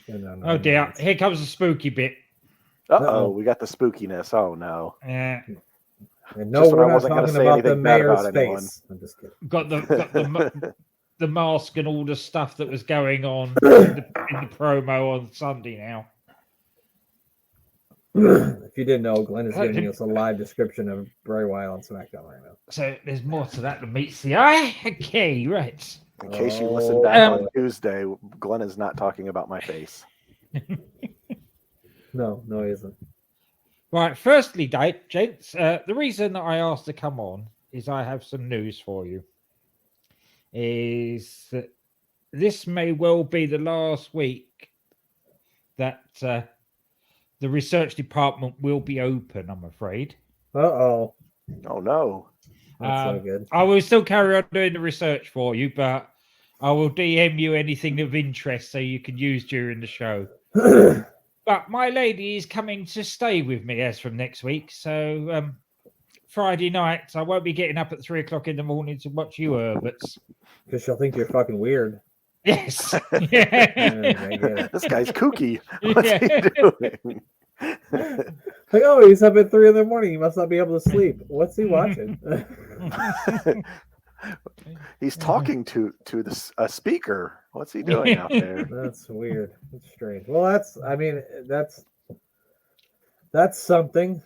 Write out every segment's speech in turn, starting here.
No, Oh dear, here comes the spooky bit. Uh-oh, we got the spookiness. Oh no. Yeah. And no, Just when we're I not wasn't gonna talking say about the anything bad mayor's about anyone. face. I'm just kidding. Got the mask and all the stuff that was going on in the promo on Sunday now. If you didn't know, Glenn is giving us a live description of Bray Wyatt on SmackDown right now. So there's more to that than meets the eye. Okay, right. In case you listened back on Tuesday, Glenn is not talking about my face. No, he isn't. Right, firstly, gents, the reason that I asked to come on is I have some news for you. Is that this may well be the last week that the research department will be open, I'm afraid. Uh-oh. Oh, no. That's so good. I will still carry on doing the research for you, but I will DM you anything of interest so you can use during the show. But my lady is coming to stay with me as from next week, so Friday nights I won't be getting up at 3 o'clock in the morning to watch you Herberts. Because she'll think you're fucking weird. Yes. This guy's kooky. What's he doing? Like, oh, he's up at 3 in the morning. He must not be able to sleep. What's he watching? He's talking to a speaker. What's he doing out there? That's weird. That's strange. Well, that's something.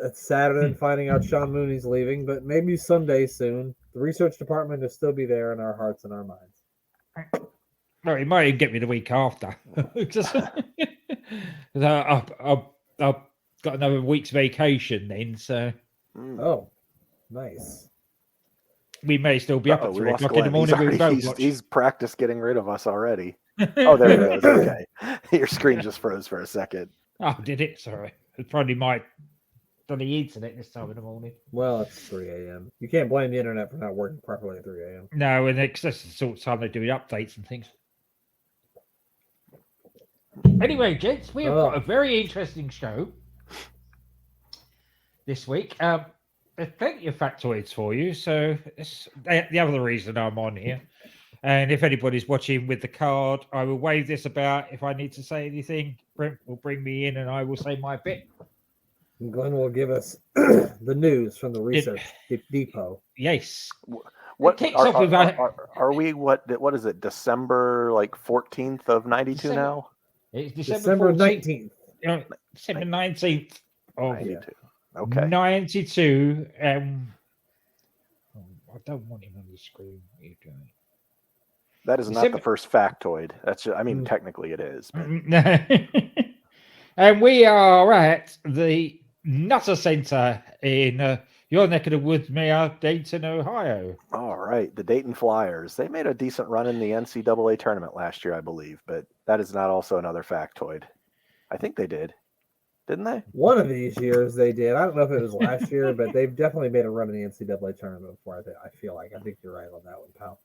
It's sadder than finding out Sean Mooney's leaving, but maybe someday soon. The research department will still be there in our hearts and our minds. No, he might even get me the week after. I've got another week's vacation then, so. Oh, nice. We may still be up at 3 o'clock in the morning. He's practiced getting rid of us already. Oh, there it goes. Okay. Your screen just froze for a second. Oh, did it? Sorry. It's probably my bloody internet this time in the morning. Well, it's 3 a.m. You can't blame the internet for not working properly at 3 a.m. No, and that's the sort of time they do the updates and things. Anyway, gents, we have got a very interesting show this week. There's plenty of factoids for you, so it's the other reason I'm on here. And if anybody's watching with the card, I will wave this about. If I need to say anything, Brent will bring me in and I will say my bit. And Glenn will give us the news from the research depot. Yes. What are we? What is it? December 14th of 92 now? It's December 19th. December 19th of 92. Okay. 92. I don't want him on the screen. What are you doing? That is not the first factoid. That's just, technically it is. And we are at the Nutter Center in your neck of the woods, Mayor, Dayton, Ohio. All right. The Dayton Flyers. They made a decent run in the NCAA tournament last year, I believe, but that is not also another factoid. I think they did. Didn't they? One of these years they did. I don't know if it was last year, but they've definitely made a run in the NCAA tournament before. I feel like. I think you're right on that one, pal.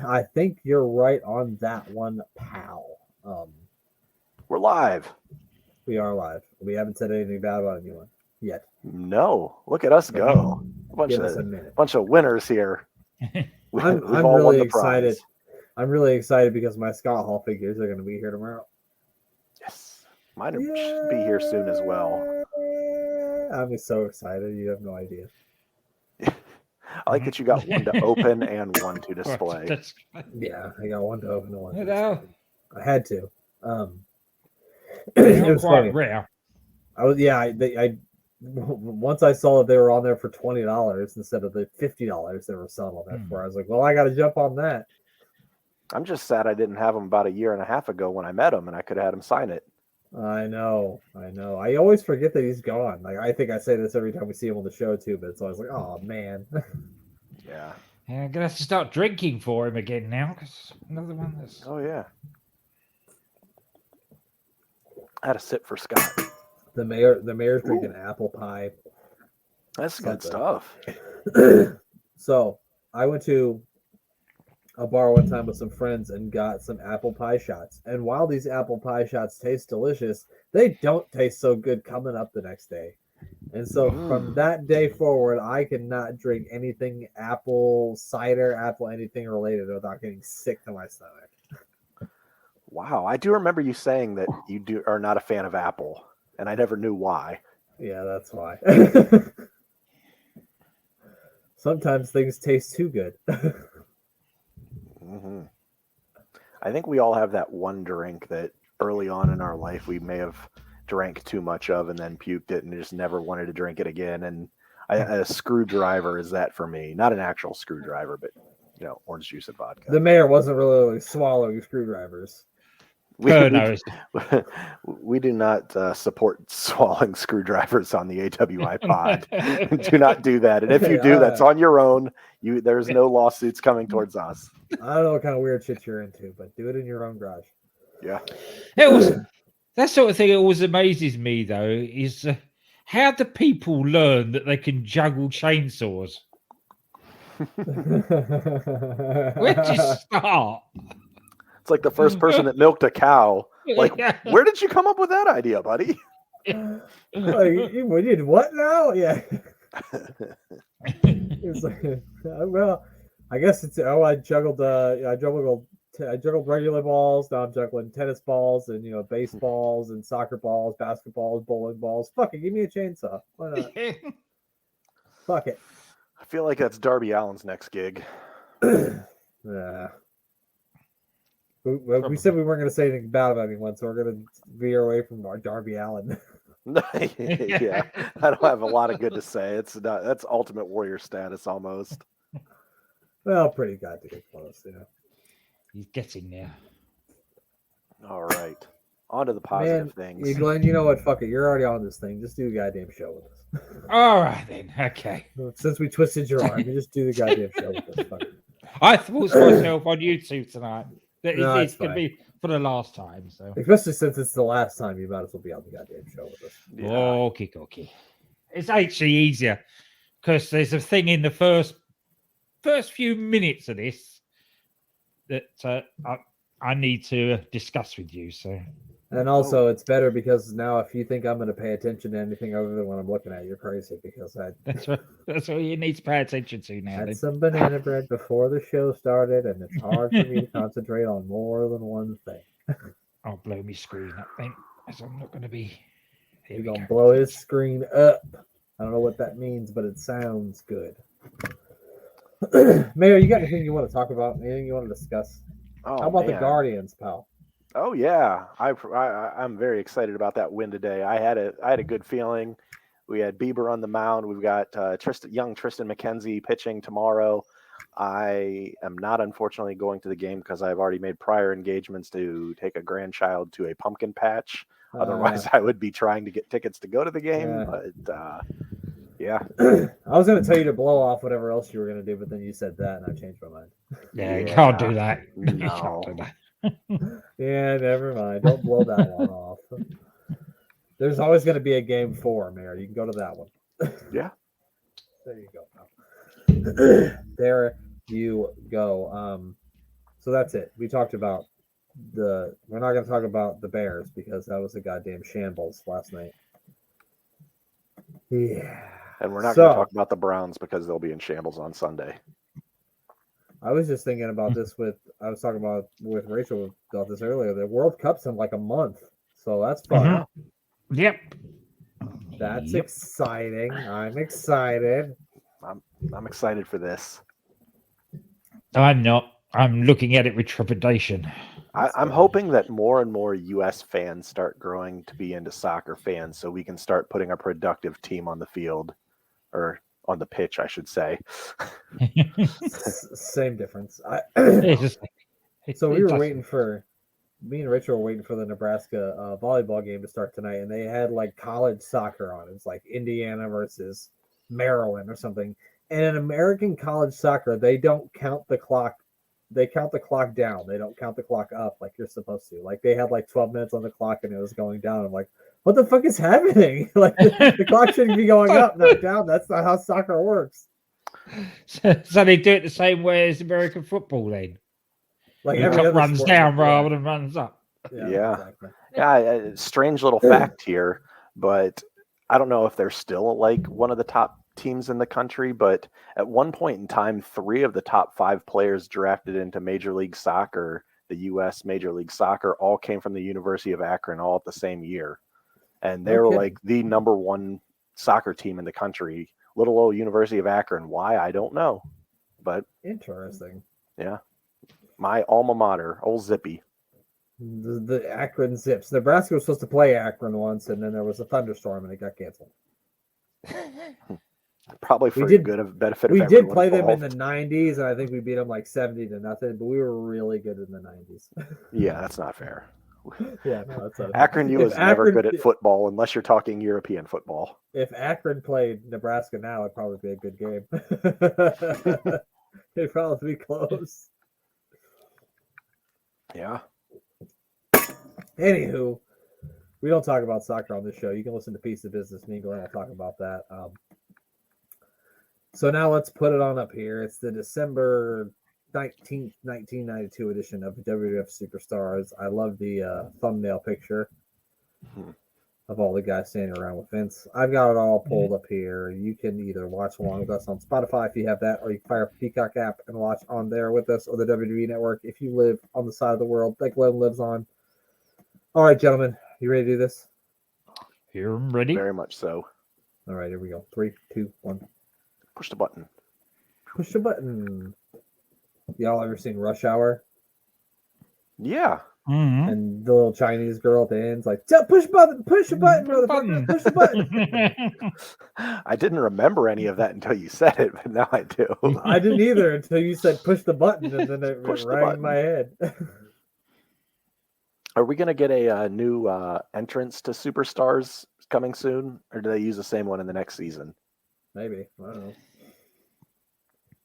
I think you're right on that one, pal. We're live. We are live. We haven't said anything bad about anyone yet. No. Look at us go. Bunch of winners here. I'm really excited. I'm really excited because my Scott Hall figures are going to be here tomorrow. Yes. Mine should be here soon as well. I'm so excited. You have no idea. I like that you got one to open and one to display. Yeah, I got one to open and one to display. I had to. It was quite rare. I once I saw that they were on there for $20 instead of the $50 they were selling on that for. I was like, well, I got to jump on that. I'm just sad I didn't have him about a year and a half ago when I met him, and I could have had him sign it. I know. I always forget that he's gone. Like, I think I say this every time we see him on the show too, but it's always like, oh man. Yeah. I'm gonna have to start drinking for him again now, because another one that's. Oh yeah. I had a sip for Scott. The mayor's drinking apple pie. That's good stuff. So I went to a bar one time with some friends and got some apple pie shots. And while these apple pie shots taste delicious, they don't taste so good coming up the next day. And so from that day forward, I cannot drink anything apple cider, apple anything related without getting sick to my stomach. Wow, I do remember you saying that you are not a fan of Apple, and I never knew why. Yeah, that's why. Sometimes things taste too good. Hmm. I think we all have that one drink that early on in our life we may have drank too much of and then puked it and just never wanted to drink it again. And a screwdriver is that for me. Not an actual screwdriver, but orange juice and vodka. The mayor wasn't really swallowing screwdrivers. We do not support swallowing screwdrivers on the AWI pod. Do not do that. And if you do, that's on your own. There's no lawsuits coming towards us. I don't know what kind of weird shit you're into, but do it in your own garage. Yeah. That sort of thing always amazes me, though, is how do people learn that they can juggle chainsaws? Where'd you start? It's like the first person that milked a cow. Like, where did you come up with that idea, buddy? We did what now? Yeah. It's like, well, I guess it's. I juggled regular balls. Now I'm juggling tennis balls and baseballs and soccer balls, basketballs, bowling balls. Fuck it, give me a chainsaw. Why not? Fuck it. I feel like that's Darby Allin's next gig. Yeah. We said we weren't going to say anything bad about anyone, so we're going to veer away from our Darby Allin. Yeah, I don't have a lot of good to say. That's Ultimate Warrior status almost. Well, pretty goddamn close, He's getting there. All right, on to the positive things. Glenn, you know what? Fuck it, you're already on this thing. Just do the goddamn show with us. All right then. Okay. Since we twisted your arm, you just do the goddamn show with us. Fuck it. I forced myself on YouTube tonight. No, It's going to be for the last time. So, especially since it's the last time, you might as well be on the goddamn show with us. Yeah. Okay. It's actually easier because there's a thing in the first few minutes of this that I need to discuss with you. So, and also it's better because now if you think I'm going to pay attention to anything other than what I'm looking at, you're crazy because that's what you need to pay attention to now. Had some banana bread before the show started, and it's hard for me to concentrate on more than one thing. I'll blow me screen up, then, as I'm not going to be. You're going to blow his screen up. I don't know what that means, but it sounds good. Mayor, you got anything you want to talk about? Anything you want to discuss? Oh, how about man. the Guardians, pal? Oh yeah, I'm very excited about that win today. I had a good feeling. We had Bieber on the mound. We've got young Tristan McKenzie pitching tomorrow. I am not unfortunately going to the game because I've already made prior engagements to take a grandchild to a pumpkin patch. Otherwise, I would be trying to get tickets to go to the game. But yeah, I was going to tell you to blow off whatever else you were going to do, but then you said that, and I changed my mind. Yeah, you can't do that. No. You can't do that. Yeah, never mind. Don't blow that one off. There's always going to be a game 4, Mayor. You can go to that one. Yeah. There you go. There you go. So that's it. We talked about we're not going to talk about the Bears because that was a goddamn shambles last night. Yeah. And we're not going to talk about the Browns because they'll be in shambles on Sunday. I was just thinking about this I was talking about with Rachel about this earlier. The World Cup's in like a month. So that's fun. Mm-hmm. Yep. That's exciting. I'm excited. I'm excited for this. I'm not. I'm looking at it with trepidation. I'm hoping that more and more U.S. fans start growing to be into soccer fans so we can start putting a productive team on the field or on the pitch, I should say. Same difference. So we were waiting for, me and Rachel were waiting for the Nebraska volleyball game to start tonight, and they had like college soccer on. It's like Indiana versus Maryland or something. And in American college soccer, they don't count the clock. They count the clock down. They don't count the clock up like you're supposed to. Like they had like 12 minutes on the clock and it was going down. I'm like, what the fuck is happening? Like the clock shouldn't be going up, not down. That's not how soccer works. So they do it the same way as American football then. Like the clock runs down rather than runs up. Yeah. Exactly. Yeah. Strange little fact here, but I don't know if they're still like one of the top teams in the country, but at one point in time, 3 of the top 5 players drafted into Major League Soccer the U.S. Major League Soccer all came from the University of Akron all at the same year. And they No were kidding. like the number one soccer team in the country. Little old University of Akron. Why? I don't know. But Interesting. yeah, my alma mater, old Zippy. The Akron Zips. Nebraska was supposed to play Akron once, and then there was a thunderstorm, and it got canceled. Probably for We did- the good of benefit We of did everyone play them in involved. the 90s, and I think we beat them like 70-0, but we were really good in the 90s. Yeah, that's not fair. Yeah, no, that's not Akron U If is never Akron- good at football unless you're talking European football. If Akron played Nebraska now, it'd probably be a good game. It'd probably be close. Yeah. Anywho, we don't talk about soccer on this show. You can listen to Piece of Business. Me and Glenn will talk about that. So now let's put it on up here. It's the December 19th, 1992 edition of WWF Superstars. I love the thumbnail picture of all the guys standing around with Vince. I've got it all pulled up here. You can either watch along with us on Spotify if you have that, or you can fire up the Peacock app and watch on there with us, or the WWE Network if you live on the side of the world that Glenn lives on. All right, gentlemen, you ready to do this? Here, I'm ready. Very much so. All right, here we go. 3, 2, 1. Push the button. Push the button. Y'all ever seen Rush Hour? Yeah. Mhm. And the little Chinese girl at the end's like, push button, push the button, Button. motherfucker, push the button. I didn't remember any of that until you said it, but now I do. I didn't either until you said push the button, and then it Push the rang in button. my head. Are we going to get a new entrance to Superstars coming soon, or do they use the same one in the next season? Maybe. I don't know.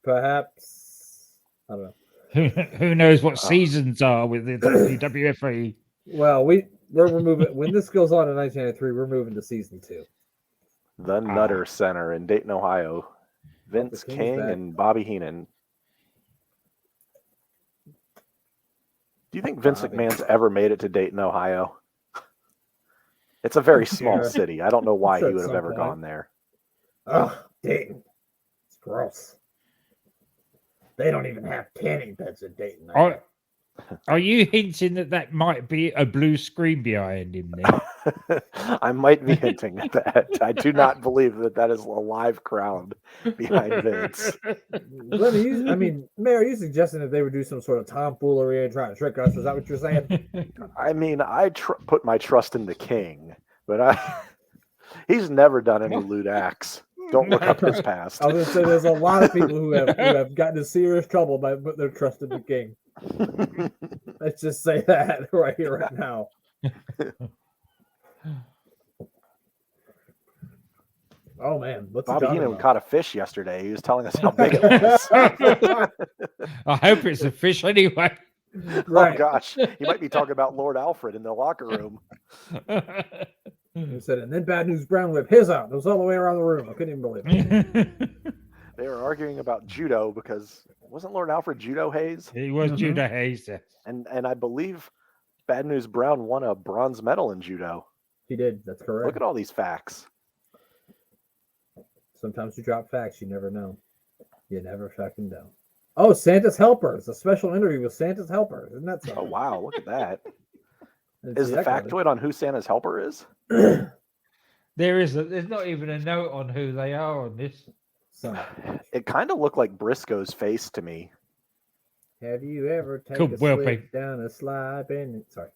Perhaps. I don't know. Who knows what seasons are with the WWFE? Well, we're moving. When this goes on in 1993, we're moving to season 2. The Nutter Center in Dayton, Ohio. Vince King's King back. and Bobby Heenan. Do you think Vince Bobby. McMahon's ever made it to Dayton, Ohio? It's a very small Sure. city. I don't know why Sure, he at would have some ever point. gone there. Oh, Dayton. It's gross. They don't even have tanning beds in Dayton. Are you hinting that might be a blue screen behind him then? I might be hinting at that. I do not believe that is a live crowd behind Vince. Mayor, are you suggesting that they would do some sort of tomfoolery and try to trick us? Is that what you're saying? I mean, I put my trust in the King, but he's never done any lewd acts. Don't look up his past. I was going to say there's a lot of people who have gotten into serious trouble by putting their trust in the King. Let's just say that right here, right now. Oh man, what's Bobby he Heenan talking caught a fish yesterday. He was telling us how big it was. I hope it's a fish anyway. Right. Oh gosh, he might be talking about Lord Alfred in the locker room. He said, and then Bad News Brown whipped his out. It was all the way around the room. I couldn't even believe it. They were arguing about judo because wasn't Lord Alfred judo Hayes? He was Mhm. Judah Hayes. And I believe Bad News Brown won a bronze medal in judo. He did. That's correct. Look at all these facts. Sometimes you drop facts you never know. You never fucking know. Oh, Santa's Helpers. A special interview with Santa's Helper. Isn't that something? Oh wow, look at that. I didn't Is see the that factoid on who Santa's helper is? coming. There's not even a note on who they are on this. Son, It kind of looked like Briscoe's face to me. have you ever taken Could a well slip be. down a slide? Sorry.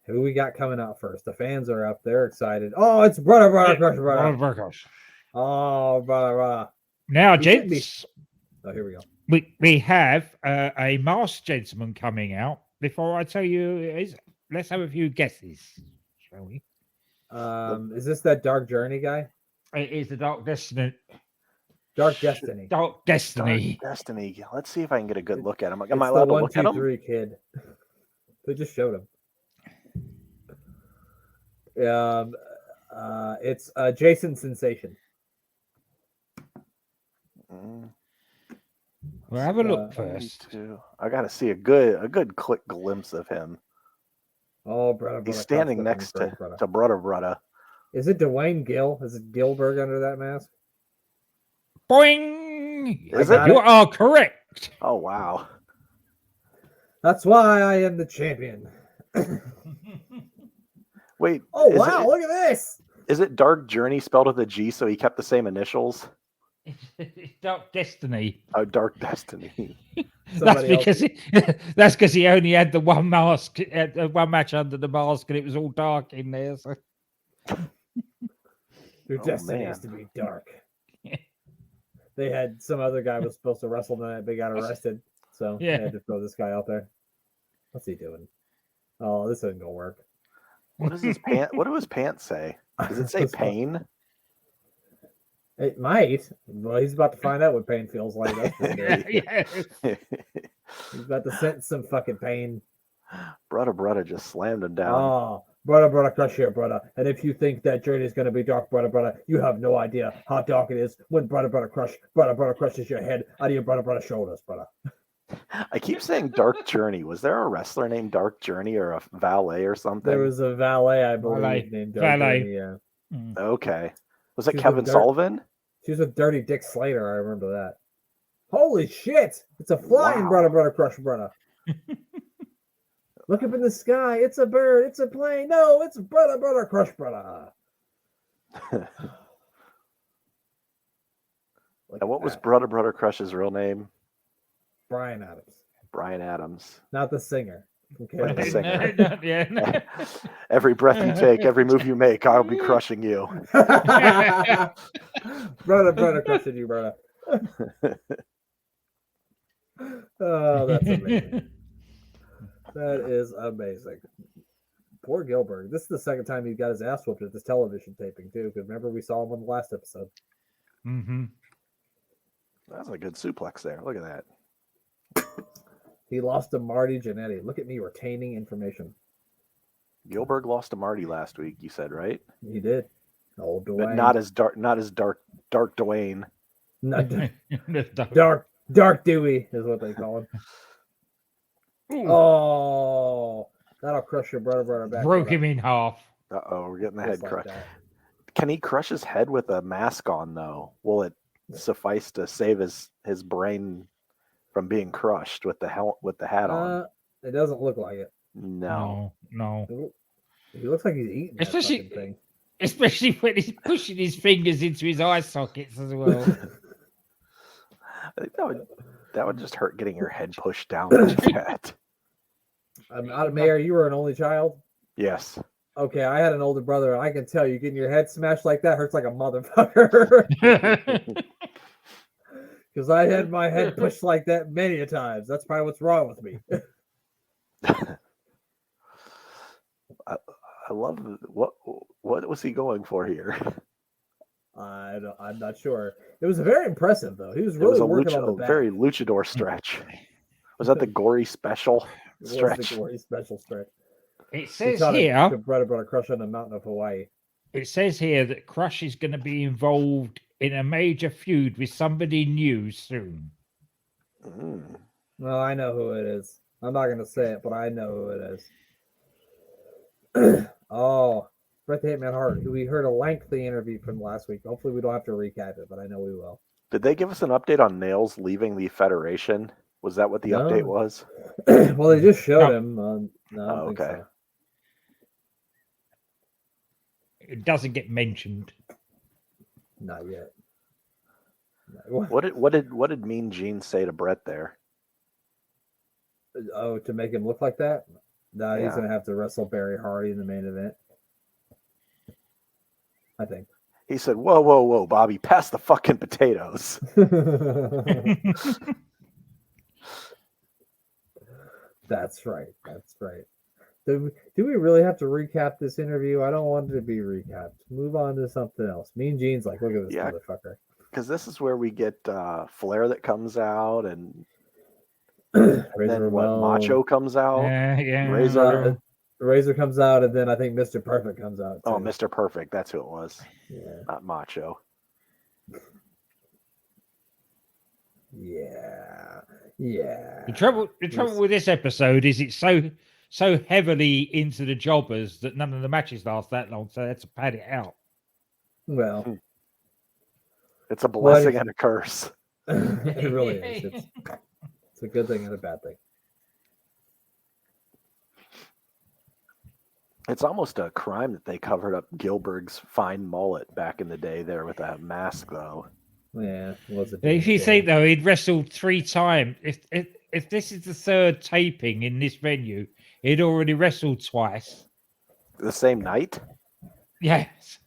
Who we got coming out first? The fans are up. They're excited. Oh, it's brother. Oh, brother. Now, He should be- gents, Oh, here we go. we have a masked gentleman coming out. Before I tell you, who it is, let's have a few guesses, shall we? Is this that Dark Journey guy? It is the Dark Destiny. Dark Destiny. Dark Dark Destiny. Destiny. Let's see if I can get a good look at him. It's Am I the allowed to 1, look at 2, him? 3 kid. They just showed him. It's Jason Sensation. Mm, Well, have a look Uh, first. I got to see a good quick glimpse of him. Oh, brother. He's standing next to Brother. Is it Dwayne Gill? Is it Gilbert under that mask? Boing! Is it? You are correct. Oh wow. That's why I am the champion. Wait. Oh is wow! It, Look at this. is it Dark Journey spelled with a G, so he kept the same initials? Dark Destiny. Oh, Dark Destiny. That's Somebody else. because that's because he only had the one mask, one match under the mask, and it was all dark in there. So. Your Oh, destiny is to be dark. They had some other guy was supposed to wrestle tonight, but got arrested. So Yeah. they had to throw this guy out there. What's he doing? Oh, this isn't gonna work. What does his pant? What do his pants say? Does it say pain? It might. Well, he's about to find out what pain feels like. That's for sure. Yeah. He's about to sentence some fucking pain. Brother just slammed him down. Oh, brother, crush here, brother. And if you think that journey is going to be dark, brother, you have no idea how dark it is when brother crushes your head out of your brother shoulders, brother. I keep saying Dark Journey. Was there a wrestler named Dark Journey or a valet or something? There was a valet, I believe, Valet. named Dark Valet. Journey, yeah. Okay. Was it She's Kevin with Sullivan? She was with Dirty Dick Slater. I remember that. Holy shit! It's a flying Wow. brother crush, brother. Look up in the sky. It's a bird. It's a plane. No, it's brother crush, brother. And what was Brother Crush's real name? Brian Adams? Brian Adams. Not the singer. Okay. Not the singer. No, yeah, no. Every breath you take, every move you make, I'll be crushing you. brother crushing you, brother. Oh, that's amazing. That is amazing. Poor Gilbert. This is the second time he got his ass whooped at this television taping too. Because remember we saw him on the last episode. Mm-hmm. That's a good suplex there. Look at that. He lost to Marty Jannetty. Look at me retaining information. Gilbert lost to Marty last week. You said right, He did. Old Dwayne. but not as dark. Not as dark. Dark Dwayne. Not dark Dewey is what they call him. Oh, that'll crush your brother back. Broke him in half. Uh-oh, we're getting the head Just like crush. that. Can he crush his head with a mask on though? Will it suffice to save his brain from being crushed with the hat on? It doesn't look like it. No. No. He looks like he's eating that Especially- fucking thing. Especially when he's pushing his fingers into his eye sockets as well. I think that would just hurt getting your head pushed down like that. Mayor, you were an only child? Yes. Okay, I had an older brother, and I can tell you getting your head smashed like that hurts like a motherfucker. Because I had my head pushed like that many a times. That's probably what's wrong with me. I love what was he going for here? I'm not sure. It was very impressive though. He was It really was a working on the back. very luchador stretch. Was that the gory special It was stretch? the glory special stretch. It He says taught it here. to brother crush on the mountain of Hawaii. It says here that Crush is going to be involved in a major feud with somebody new soon. Mm. Well, I know who it is. I'm not gonna say it, but I know who it is. Oh, Bret the Hitman Hart, who we heard a lengthy interview from last week. Hopefully, we don't have to recap it, but I know we will. Did they give us an update on Nails leaving the Federation? Was that what the No. update was? Well, they just showed No. him. No, I don't Oh, think okay. so. It doesn't get mentioned. Not yet. No. What did Mean Gene say to Brett there? Oh, to make him look like that? No, he's Yeah. gonna have to wrestle Barry Hardy in the main event. I think. He said, "Whoa, Bobby, pass the fucking potatoes." That's right. That's right. Do we really have to recap this interview? I don't want it to be recapped. Move on to something else. Mean Gene's like, look at this Yeah. motherfucker. Because this is where we get Flair that comes out, and then Razor what? Ramon. Macho comes out. Yeah. Razor. Razor comes out, and then I think Mr. Perfect comes out. Oh, too. Mr. Perfect. That's who it was. Yeah. Not Macho. Yeah. Yeah. The trouble Yes. with this episode is it's so heavily into the jobbers that none of the matches last that long, so that's to pad it out. Well, It's a blessing and a curse. it really is. It's a good thing and a bad thing. It's almost a crime that they covered up Gilbert's fine mullet back in the day there with that mask, though. Yeah, was it? If you think though, he'd wrestled 3 times. If this is the 3rd taping in this venue, he'd already wrestled twice. The same night? Yes.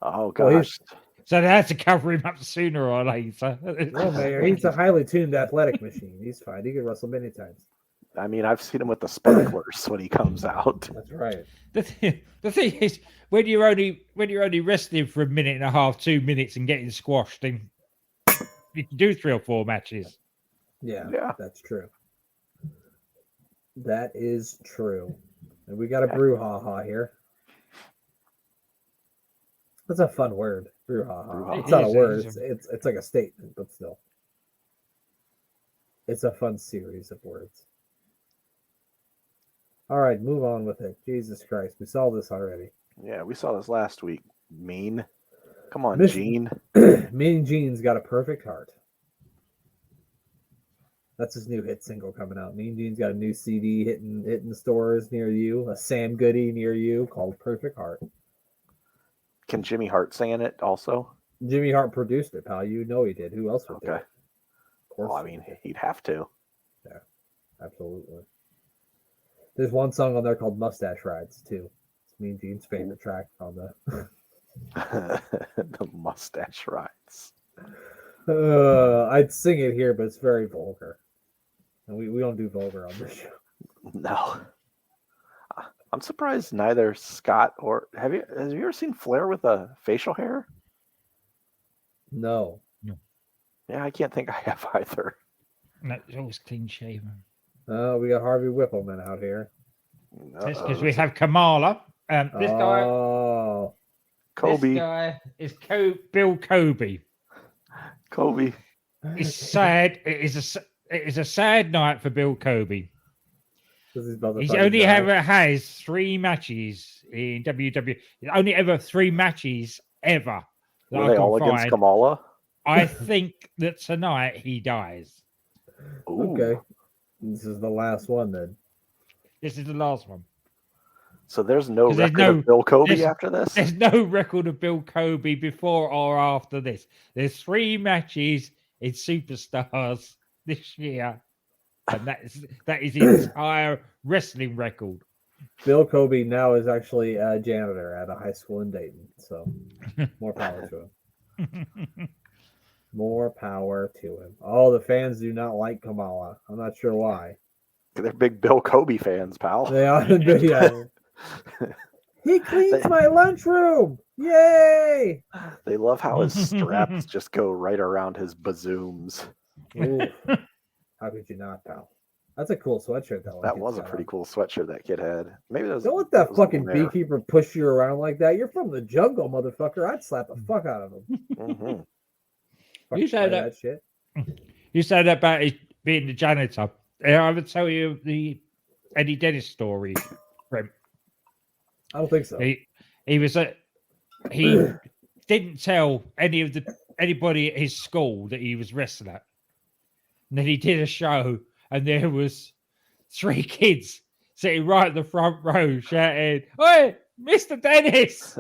Oh, Well, gosh. So they had to cover him up sooner or later. No, Mayor, he's a highly tuned athletic machine. He's fine. He can wrestle many times. I mean, I've seen him with the sparklers when he comes out. That's right. The thing is, when you're only wrestling for a minute and a half, 2 minutes, and getting squashed, then you can do 3 or 4 matches. Yeah, Yeah. that's true. That is true. And we got a brouhaha here. That's a fun word, brouhaha. Brouhaha. It's not a It is, word. it is. It's like a statement, but still, it's a fun series of words. All right, move on with it. Jesus Christ, we saw this already. Yeah, we saw this last week. Mean. Come on, Miss- Gene. Mean Gene's got a perfect heart. That's his new hit single coming out. Mean Gene's got a new CD hitting stores near you, a Sam Goody near you called Perfect Heart. Can Jimmy Hart sing in it also? Jimmy Hart produced it, pal. You know he did. Who else would do Okay. it? Of course. Well, I mean, he'd have to. Absolutely. There's one song on there called Mustache Rides, too. It's Mean Gene's favorite track on the. The mustache rides. I'd sing it here, but it's very vulgar. And we don't do vulgar on this show. No. I'm surprised neither Scott or have you ever seen Flair with a facial hair? No. Yeah, I can't think I have either. No, it's always clean shaven. We got Harvey Whippleman out here. That's because we have Kamala. This guy. Oh. Kobe. This guy is Bill Kobe. Kobe. It's sad. It is a sad night for Bill Kobe. He's only ever has 3 matches in WWE. Only ever 3 matches ever. that Were I they can all against find. Kamala? I think that tonight he dies. Ooh. Okay. This is the last one then. This is the last one. So there's no 'Cause there's record no- of Bill Kobe there's- after this? There's no record of Bill Kobe before or after this. There's 3 matches in Superstars this year, and that is his entire wrestling record. Bill Kobe now is actually a janitor at a high school in Dayton. So more power to him. More power to him. Oh, the fans do not like Kamala. I'm not sure why. They're big Bill Kobe fans, pal. They are. Yeah. He cleans my lunchroom. Yay! They love how his straps just go right around his bazooms. Ooh. How could you not, pal? That's a cool sweatshirt. That was a pretty cool sweatshirt that kid had. Maybe that was. Don't let that was fucking rare. beekeeper push you around like that. You're from the jungle, motherfucker. I'd slap the fuck out of him. Mhm. Fucking say play that- shit. You said about it being the janitor. I would tell you the Eddie Dennis story. Brent. I don't think so. He was he didn't tell anybody at his school that he was wrestling at. And then he did a show, and there was 3 kids sitting right at the front row shouting, "Oi, Mr. Dennis!"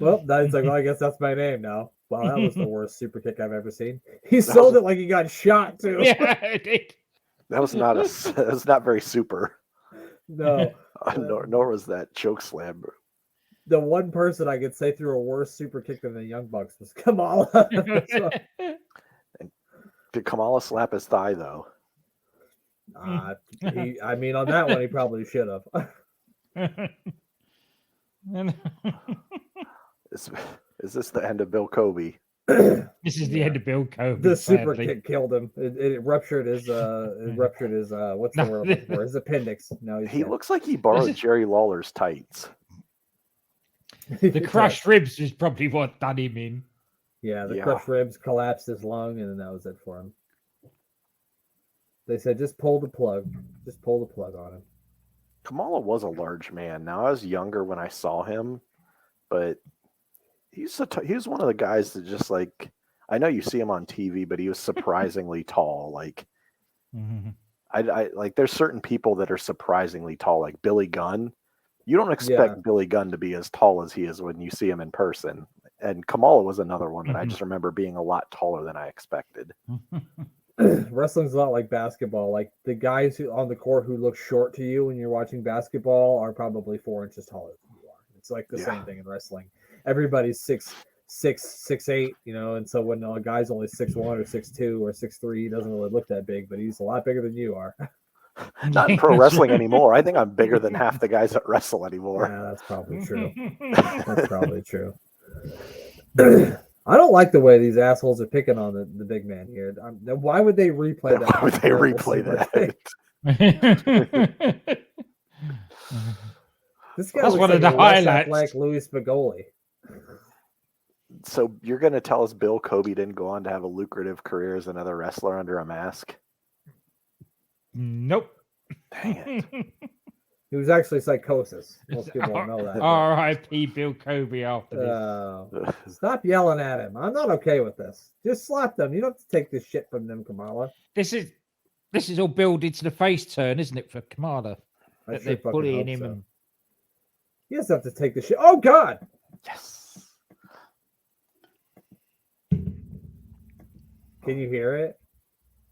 Well, that's like, well, I guess that's my name now. Wow, that was the worst super kick I've ever seen. He sold it like he got shot too. Yeah, it did. That was not that was not very super. No, Nor was that choke slam. the one person I could say threw a worse super kick than the Young Bucks was Kamala. So, Did Kamala slap his thigh though? I mean, on that one, he probably should have. Is this the end of Bill Kobe? This is the end of Bill Kobe. The super sadly. kick killed him. It ruptured his what's the word I'm looking for? His appendix. No, he's He dead. looks like he borrowed Jerry Lawler's tights. The crushed ribs is probably what done him in. Yeah, the Yeah. crushed ribs collapsed his lung, and then that was it for him. They said just pull the plug. Just pull the plug on him. Kamala was a large man. Now I was younger when I saw him, but he was one of the guys that just like I know you see him on TV, but he was surprisingly tall. Like Mhm. I like there's certain people that are surprisingly tall, like Billy Gunn. You don't expect Billy Gunn to be as tall as he is when you see him in person. And Kamala was another one that I just remember being a lot taller than I expected. Wrestling's a lot like basketball. Like the guys who on the court who look short to you when you're watching basketball are probably 4 inches taller than you are. It's like the same thing in wrestling. Everybody's 6'8", you know, and so when a guy's only 6'1" or 6'2" or 6'3", he doesn't really look that big, but he's a lot bigger than you are. Not in pro wrestling anymore. I think I'm bigger than half the guys that wrestle anymore. Yeah, that's probably true. That's probably true. I don't like the way these assholes are picking on the big man here. Why would they replay that? Why would they replay that? This guy That's looks one like of the a less highlights. athletic Louis Spagoli. So you're going to tell us Bill Kobe didn't go on to have a lucrative career as another wrestler under a mask? Nope. Dang it. He was actually Psychosis. Most people don't know that. R.I.P. Bill Kobe after this. Stop yelling at him. I'm not okay with this. Just slap them. You don't have to take this shit from them, Kamala. This is all building to the face turn, isn't it, for Kamala? I That sure they're fucking bullying hope him. so. And... He doesn't have to take the shit. Oh, God. Yes. Can you hear it?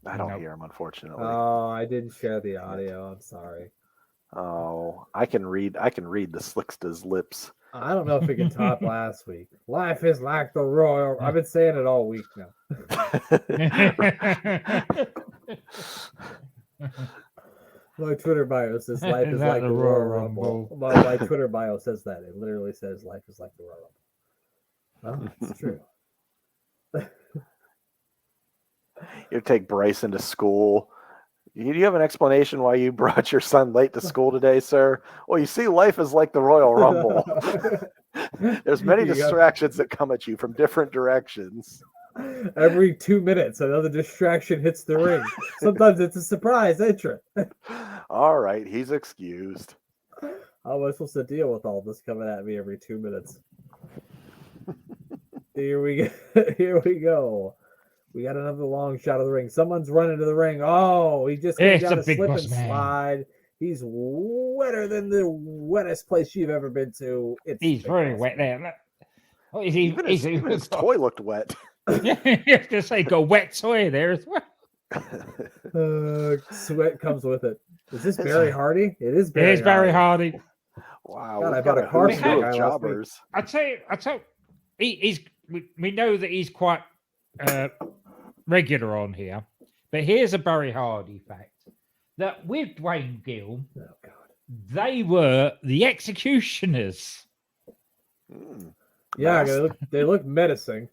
I don't Nope. hear him, unfortunately. Oh, I didn't share the audio. I'm sorry. Oh, I can read the Slicksta's lips. I don't know if it can top last week. Life is like the royal. I've been saying it all week now. My Twitter bio says life is like the Royal Rumble. My Twitter bio says that. It literally says life is like the Royal Rumble. Oh, it's true. You take Bryson to school. Do you have an explanation why you brought your son late to school today, sir? Well, you see, life is like the Royal Rumble. There's many distractions that come at you from different directions. Every 2 minutes, another distraction hits the ring. Sometimes it's a surprise entrant. All right, he's excused. How am I supposed to deal with all this coming at me every 2 minutes? Here we go. Here we go. We got another long shot of the ring. Someone's running to the ring. Oh, he just got a slip and slide. He's wetter than the wettest place you've ever been to. He's very wet there. Look. Oh, Even his toy looked wet. You have to say, got a wet toy there as well. Sweat comes with it. Is this Barry Hardy? It is It is Barry Hardy. Wow. God, I we've bought got a car who's for the who guy of last jobbers. I tell you, we know that he's quite regular on here, but here's a Barry Hardy fact: that with Dwayne Gill, they were the executioners. Yeah, they look menacing.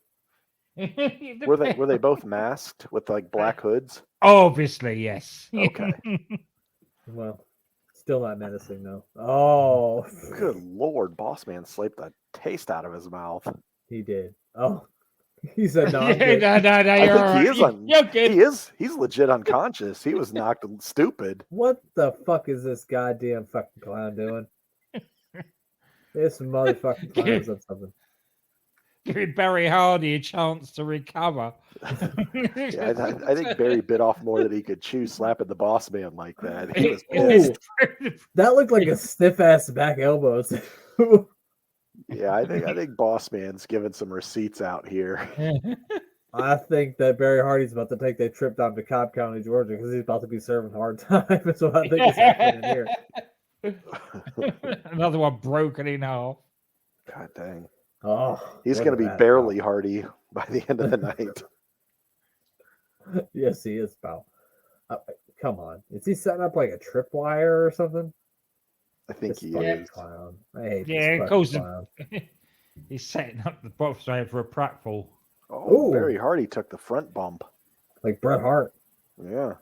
Were they both masked with like black hoods? Obviously, yes. Okay. Well, still not menacing though. Oh, Good Lord, Boss Man slaved the taste out of his mouth. he did. Oh, he said no. No, you're good. He's legit unconscious. He was knocked stupid. What the fuck is this goddamn fucking clown doing? This motherfucking clown has done something. Giving Barry Hardy a chance to recover. Yeah, I think Barry bit off more than he could chew, slapping the Boss Man like that. He was pissed. That looked like a stiff ass back elbows. Yeah, I think Boss Man's giving some receipts out here. I think that Barry Hardy's about to take that trip down to Cobb County, Georgia, because he's about to be serving hard time. That's what I think is happening here. Another one broken in half. God dang. Oh, He's going to be barely Hardy by the end of the night. Yes, he is, pal. Come on. Is he setting up like a tripwire or something? I think This he fucking is. Clown. I hate Yeah, this of course. clown. He's setting up the box line for a pratfall. Oh, Ooh. Barry Hardy took the front bump. Like Bret Hart. Yeah.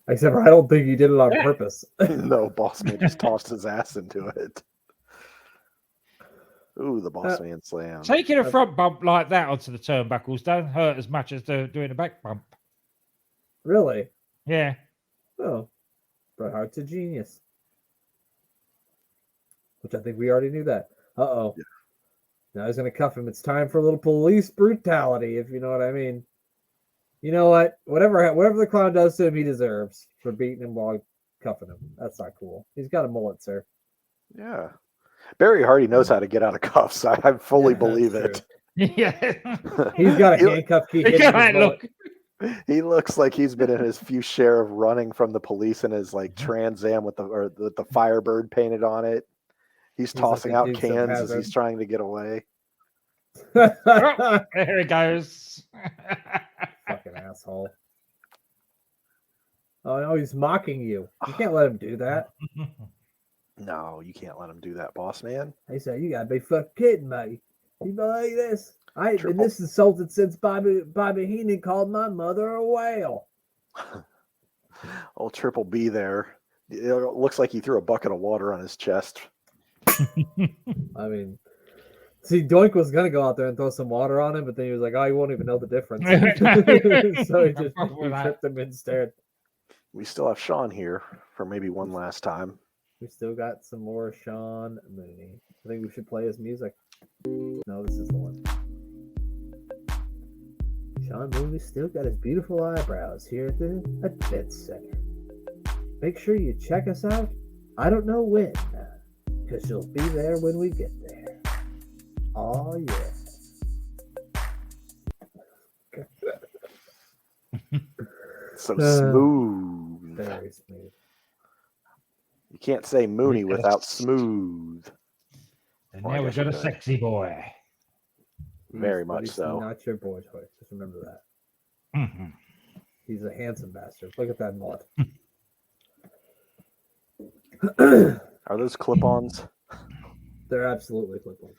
Except for I don't think he did it on purpose. No, Boss Man just tossed his ass into it. Ooh, the Boss Man slam. Taking a front bump like that onto the turnbuckles don't hurt as much as doing a back bump. Really? Yeah. Oh. Bret Hart's a genius. Which I think we already knew that. Uh-oh. Yeah. Now he's going to cuff him. It's time for a little police brutality, if you know what I mean. You know what? Whatever the clown does to him, he deserves for beating him while cuffing him. That's not cool. He's got a mullet, sir. Yeah. Barry Hardy knows how to get out of cuffs. I fully Yeah, believe that's it. Yeah. He's got a He- handcuff key. Look hidden at in his that mullet. look. He looks like he's been in his few share of running from the police in his like Trans Am with the Firebird painted on it. He's He's tossing like a out Dukes of cans as Hazzard. he's trying to get away. Oh, there it goes. Fucking asshole. Oh no, he's mocking you. You can't let him do that. No, you can't let him do that, boss man. He said, "You gotta be fucking kidding me. You believe this? I ain't been Triple- this insulted since Bobby Heenan called my mother a whale." Old Triple B there. It looks like he threw a bucket of water on his chest. I mean, see, Doink was gonna go out there and throw some water on him, but then he was like, "Oh, you won't even know the difference." So he just Fuck with he that. tripped him instead. We still have Sean here for maybe one last time. We still got some more Sean Mooney. I think we should play his music. No, this is the one. Sean Mooney still got his beautiful eyebrows here at the Event Center. Make sure you check us out. I don't know when, because you'll be there when we get there. Oh yeah. So smooth. Very smooth. You can't say Mooney Yes. without smooth. And Well, I now we've guess you got a could. sexy boy. Very But much he's so. Not your boy toy. Just remember that. Mhm. He's a handsome bastard. Look at that mullet. Are those clip-ons? They're absolutely clip-ons.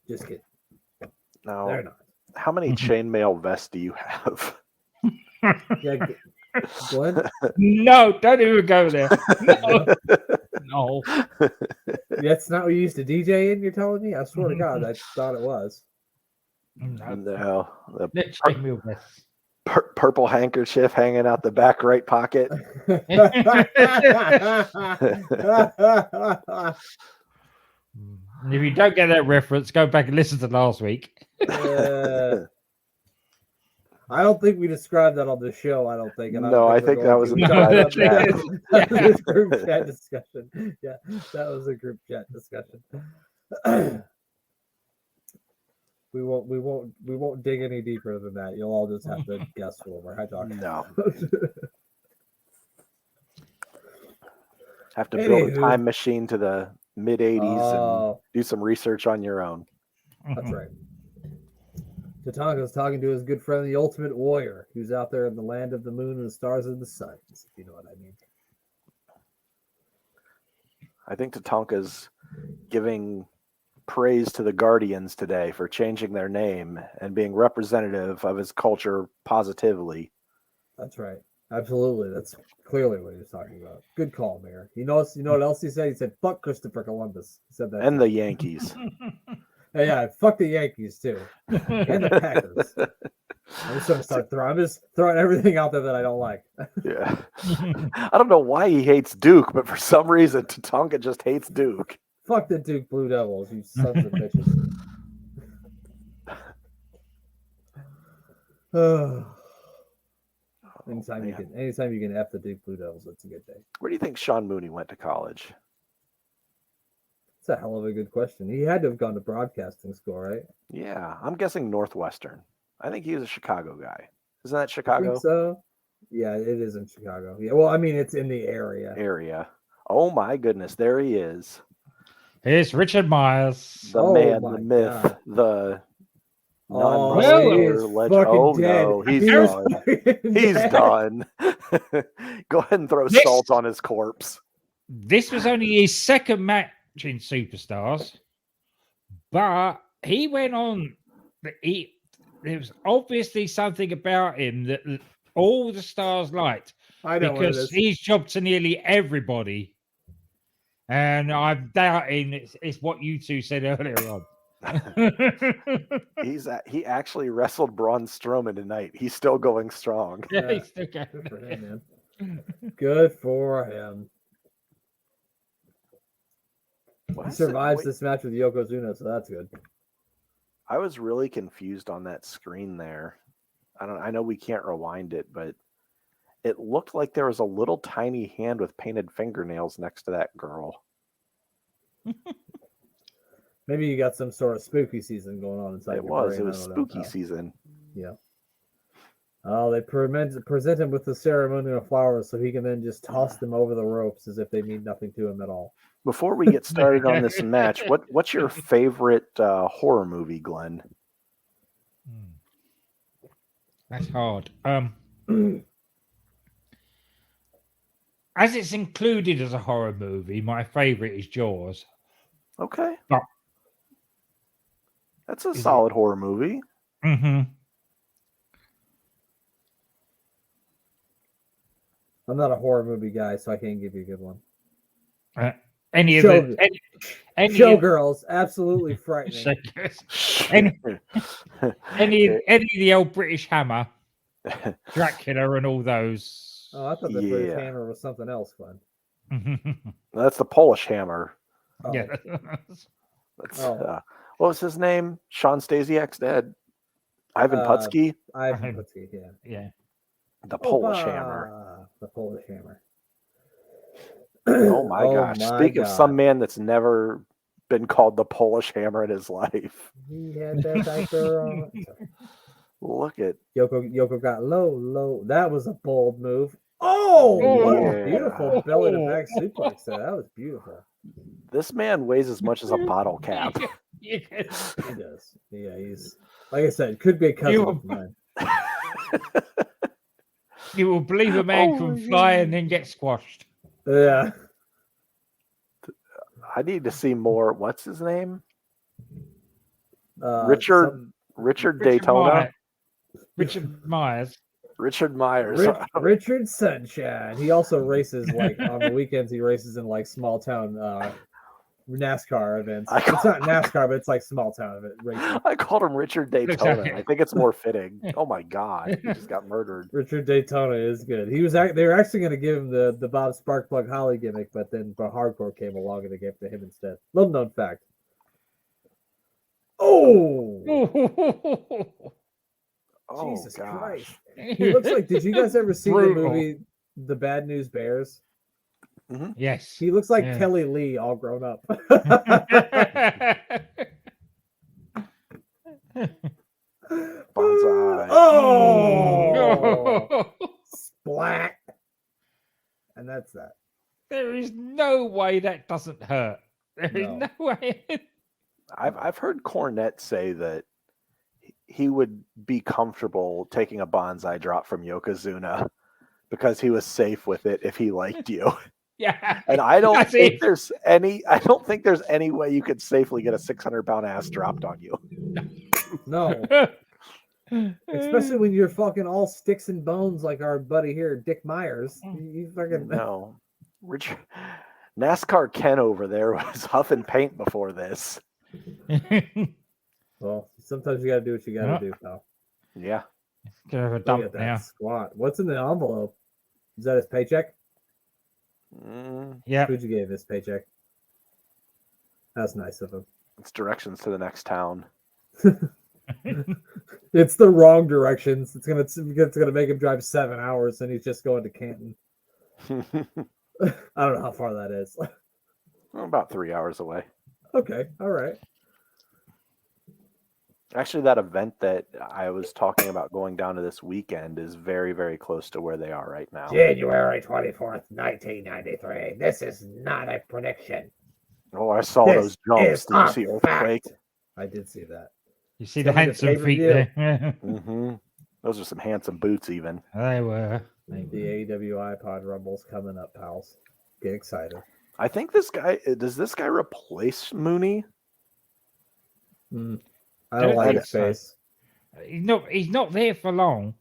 Just kidding. No. They're not. How many chainmail vests do you have? Yeah, Glenn. No, don't even go there. No. No. That's not what you used to DJ in. You're telling me? I swear to God, I thought it was. No. No. The Let's take me with this. purple handkerchief hanging out the back right pocket. And if you don't get that reference, go back and listen to last week. I don't think we described that on the show. I don't think. And No, I think that was in the private chat. That was a group chat discussion. Yeah, that was a group chat discussion. We won't dig any deeper than that. You'll all just have to guess what we're talking No. about. Have to build a Anywho. time machine to the mid 80s and Oh, do some research on your own. that's right. Tatanka's talking to his good friend, the Ultimate Warrior, who's out there in the land of the moon and the stars and the sun, if you know what I mean. I think Tatanka's giving praise to the Guardians today for changing their name and being representative of his culture positively. That's right. Absolutely. That's clearly what he was talking about. Good call, Mayor. You know what else he said? He said, "Fuck Christopher Columbus." He said that. And the Yankees. Yeah, fuck the Yankees too. And the Packers. I'm just gonna start throwing. I'm just throwing everything out there that I don't like. Yeah. I don't know why he hates Duke, but for some reason Tatanka just hates Duke. Fuck the Duke Blue Devils, you sons of bitches. Anytime you can F the Duke Blue Devils, that's a good day. Where do you think Sean Mooney went to college? It's a hell of a good question. He had to have gone to broadcasting school, right? Yeah, I'm guessing Northwestern. I think he was a Chicago guy. Isn't that I Chicago think so. Yeah, it is in Chicago. Yeah, well, I mean, it's in the area. area? Oh my goodness, there he is. Here's Richard Myers. The Oh man, my the myth, God. the Oh, Well, he non-muscular is legend. fucking Oh dead. no, he's He is done. fucking He's dead. done. Go ahead and throw This- salt on his corpse. This was only his second match in Superstars, but he went on. There was obviously something about him that all the stars liked I know what it because is. he's jobbed to nearly everybody. And I'm doubting it's what you two said earlier on. He actually wrestled Braun Strowman tonight. He's still going strong. Yeah, Yeah. he's still going Good for there. him, man. Good for him. What He is it? survives Wait, this match with Yokozuna, so that's good. I was really confused on that screen there. I know we can't rewind it, but it looked like there was a little tiny hand with painted fingernails next to that girl. Maybe you got some sort of spooky season going on inside It your was. brain. It I was don't know, spooky pal. season. Yeah. Oh, they present him with the ceremonial flowers so he can then just toss them over the ropes as if they mean nothing to him at all. Before we get started on this match, what's your favorite horror movie, Glenn? That's hard. As it's included as a horror movie, my favorite is Jaws. Okay. But- That's a Is it- solid horror movie. Mm-hmm. I'm not a horror movie guy, so I can't give you a good one. Any of Show- the any Showgirls, absolutely frightening. any of the old British Hammer, Dracula, and all those. Oh, I thought the British Yeah. Hammer was something else, Glenn. That's the Polish Hammer. Oh, Yeah. That's, Oh. What was his name? Sean Stasiak's dad. Ivan Putski, Ivan Putski, yeah. Yeah. the Polish Opa! Hammer. The Polish Hammer. Oh my gosh! my Speak of God. some man that's never been called the Polish Hammer in his life. He had that diaper on. Look at Yoko got low. That was a bold move. Oh, what a Yeah. beautiful belly to back suplex there. That was beautiful. this man weighs as much as a bottle cap. Yes. He does. Yeah, he's like I said, could be a cousin You- of mine. You will believe a man Oh can my fly God. and then get squashed. Yeah. I need to see more. What's his name? Uh, Richard some- Richard Daytona. Richard Myers. Richard Myers. Richard Sunshine. He also races like on the weekends. He races in like small town NASCAR events. It's not NASCAR, but it's like small town event racing. I called him Richard Daytona. I think it's more fitting. Oh my God, he just got murdered. Richard Daytona is good. They were actually going to give him the Bob Sparkplug Holly gimmick, but then Hardcore came along and they gave it to him instead. Little known fact. Oh, Oh Jesus gosh. Christ! He looks like. Did you guys ever see the Brutal. movie The Bad News Bears? Yes. He looks like Yeah. Kelly Lee, all grown up. Bonsai. Oh, splat! And that's that. There is no way that doesn't hurt. There is No. no way. I've heard Cornette say that he would be comfortable taking a bonsai drop from Yokozuna because he was safe with it if he liked you. Yeah. And I don't That's think it. there's any way you could safely get a 600-pound ass dropped on you. No, especially when you're fucking all sticks and bones like our buddy here, Dick Myers. You fucking No. Richard NASCAR Ken over there was huffing paint before this. Well, sometimes you gotta do what you gotta Yeah. do, pal. Yeah. Gonna have a Look dump at that now. squat. What's in the envelope? Is that his paycheck? Yeah. Who'd you give his paycheck? That's nice of him. It's directions to the next town. It's the wrong directions. It's gonna make him drive 7 hours, and he's just going to Canton. I don't know how far that is. About 3 hours away. Okay, all right. Actually, that event that I was talking about going down to this weekend is very, very close to where they are right now. January 24th, 1993. This is not a prediction. Oh, I saw This those jumps. is Did you a see fact. Earthquake? I did see that. You see Tell the me the handsome favorite feet view. there. Mm-hmm. Those are some handsome boots, even. They were. The AEW iPod Rumble's coming up, pals. Get excited. I think does this guy replace Mooney? I don't like think his so. face. He's not there for long.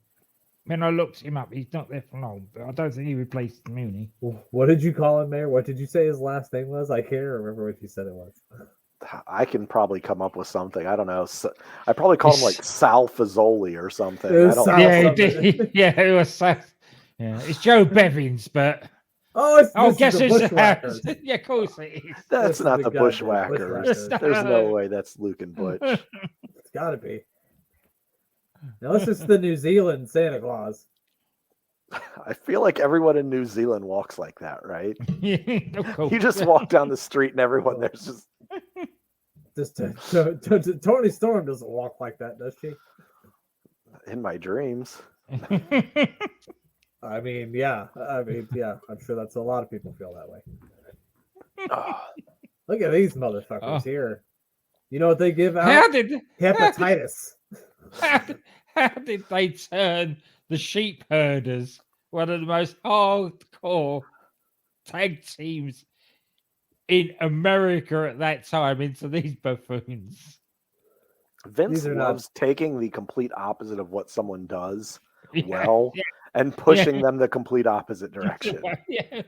When I looked him up, he's not there for long. But I don't think he replaced Mooney. What did you call him, Mayor? What did you say his last name was? I can't remember what you said it was. I can probably come up with something. I don't know. I probably call him like Sal Fazoli or something. It was I don't Sal- know. Yeah, he something. did. Yeah, it was. Yeah, it's Joe Bevins, but Oh, Oh, this guess is the who's Bushwhackers. Yeah, of course it is. This That's is not the the goddamn Bushwhackers. Bushwhackers. There's no way that's Luke and Butch. It's got to be. Unless it's the New Zealand Santa Claus. I feel like everyone in New Zealand walks like that, right? Of course. You just walk down the street and everyone there's just Tony Storm doesn't walk like that, does she? in my dreams. I mean, yeah. I'm sure that's a lot of people feel that way. Oh, Look at these motherfuckers Oh. here. You know what they give out? how did Hepatitis. how did they turn the sheep herders, one of the most hardcore tag teams in America at that time, into these buffoons? Vince These are not- loves taking the complete opposite of what someone does Yeah, well yeah, and pushing them the complete opposite direction. yeah.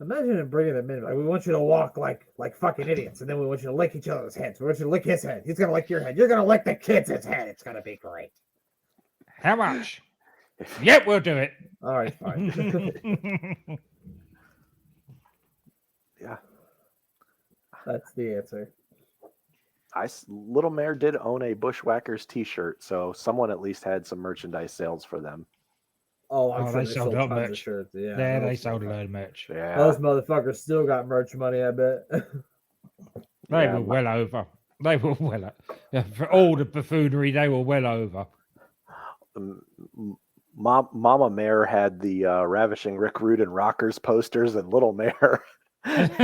Imagine him bringing them in. Like, we want you to walk like fucking idiots, and then we want you to lick each other's heads. We want you to lick his head. He's gonna lick your head. You're gonna lick the kid's head. It's gonna be great. How much? Yep, we'll do it. All right, fine. Yeah. That's the answer. Little Mare did own a Bushwhackers t-shirt, so someone at least had some merchandise sales for them. Oh, I'm Oh, sure they they sold sold out tons of merch. shirts. Yeah, Yeah, they those sold a motherfuckers- load of merch. Yeah. Those motherfuckers still got merch money, I bet. They Yeah, were well over. They were well for all the buffoonery. They were well over. Mama Mare had the Ravishing Rick Rude and Rockers posters, and Little Mare. That's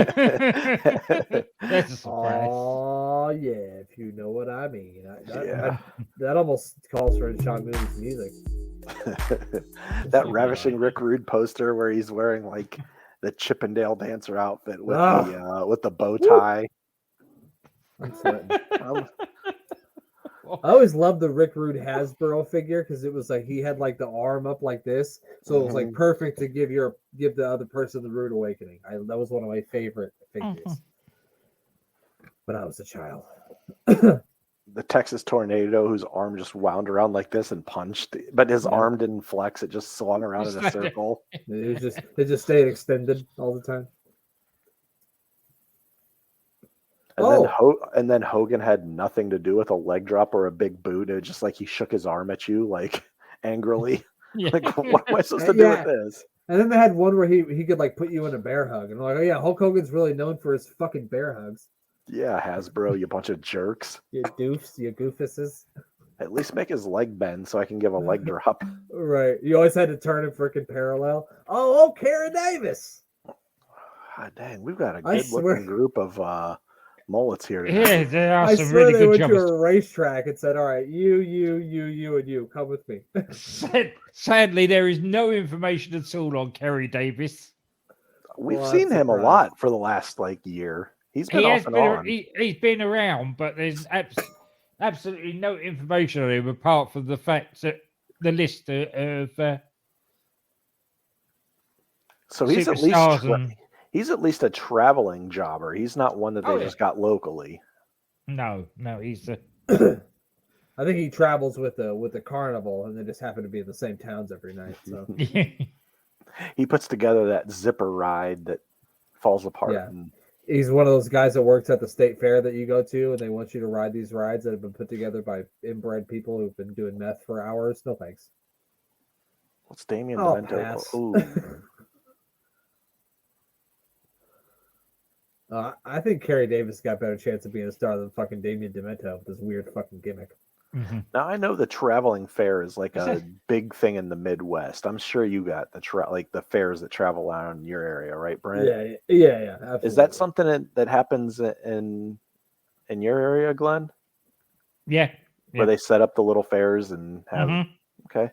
a surprise. Oh yeah, if you know what I mean. Yeah. That almost calls for Sean Mooney's music. That Ravishing Rick Rude poster where he's wearing like the Chippendale dancer outfit with with the bow tie. I'm sweating. I always loved the Rick Rude Hasbro figure because it was like he had like the arm up like this, so it was like perfect to give the other person the Rude Awakening. That was one of my favorite figures when I was a child. The Texas Tornado, whose arm just wound around like this and punched, but his arm didn't flex; it just swung around in a circle. It just stayed extended all the time. And then Hogan had nothing to do with a leg drop or a big boot. It was just like he shook his arm at you, like angrily. Yeah. Like, what am I supposed to do with this? And then they had one where he could like put you in a bear hug, and I'm like, oh yeah, Hulk Hogan's really known for his fucking bear hugs. Yeah, Hasbro, you bunch of jerks. You doofs, you goofuses. At least make his leg bend so I can give a leg drop. Right. You always had to turn him freaking parallel. Oh, Kara Davis. God dang, we've got a I good swear- looking group of mullets here tonight. Yeah, there are I some swear really they good went to jobbers. a racetrack and said, all right, you, and you, come with me. Sadly, there is no information at all on Kerry Davis. We've Well, I'm seen him a surprised. lot for the last year. He's been He off has and been, on. he's been around, but there's absolutely no information on him apart from the fact that the list of So he's at least superstars and he's at least a traveling jobber. He's not one that they Oh, yeah. just got locally. no, he's the I think he travels with the carnival, and they just happen to be in the same towns every night. So He puts together that zipper ride that falls apart. Yeah. And he's one of those guys that works at the state fair that you go to, and they want you to ride these rides that have been put together by inbred people who've been doing meth for hours. No thanks. what's Damien I'll Demento? pass. Ooh. I think Kerry Davis got a better chance of being a star than fucking Damien Demento with this weird fucking gimmick. Mhm. Now I know the traveling fair is like a big thing in the Midwest. I'm sure you got the fairs that travel around your area, right, Brent? Yeah. Absolutely. Is that something that happens in your area, Glenn? Yeah. Where they set up the little fairs and have Mhm. okay.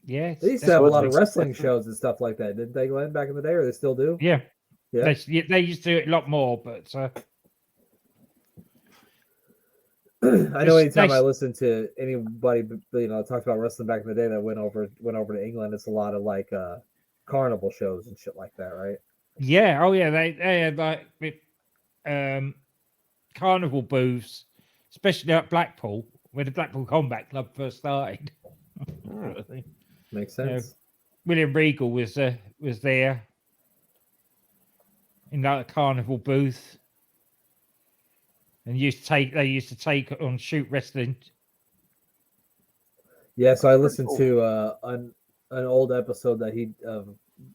Yeah. They used to have a what lot of makes it wrestling different. shows and stuff like that, didn't they, Glenn, back in the day, or they still do? Yeah. Yeah. They used to do it a lot more, but I know It's anytime I nice. listen to anybody talks about wrestling back in the day that went over to England, it's a lot of like carnival shows and shit like that, right? yeah. Oh yeah, they had like carnival booths, especially at Blackpool, where the Blackpool Combat Club first started. Hmm. Makes Yeah. sense. William Regal was there in that carnival booth, and they used to take on Shoot Wrestling. Yeah, so I listened to an old episode that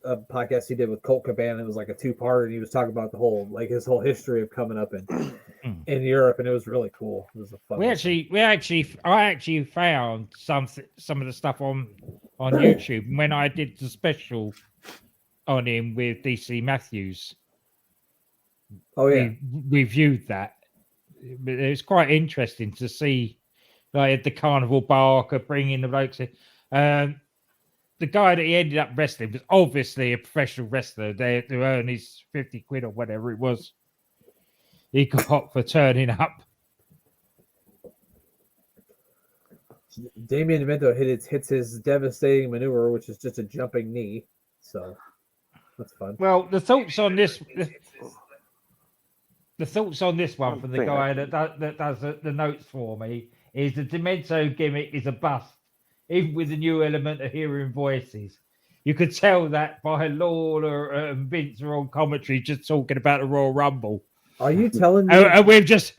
a podcast he did with Colt Cabana. It was like a 2-part, and he was talking about his whole history of coming up in Europe, and it was really cool. It was a fun. I actually found some of the stuff on YouTube. And when I did the special on him with DC Matthews, Oh yeah, we reviewed that. But it was quite interesting to see, like the Carnival Barker bringing the blokes in. The guy that he ended up wrestling was obviously a professional wrestler. They to earn his 50 quid or whatever it was he got for turning up. Damien Demento hits his devastating maneuver, which is just a jumping knee. So that's fun. Well, the thoughts on this one from the guy that does the notes for me is the Demento gimmick is a bust. Even with the new element of hearing voices, you could tell that by Lawler and Vince are on commentary just talking about the Royal Rumble. Are you telling me? And we've just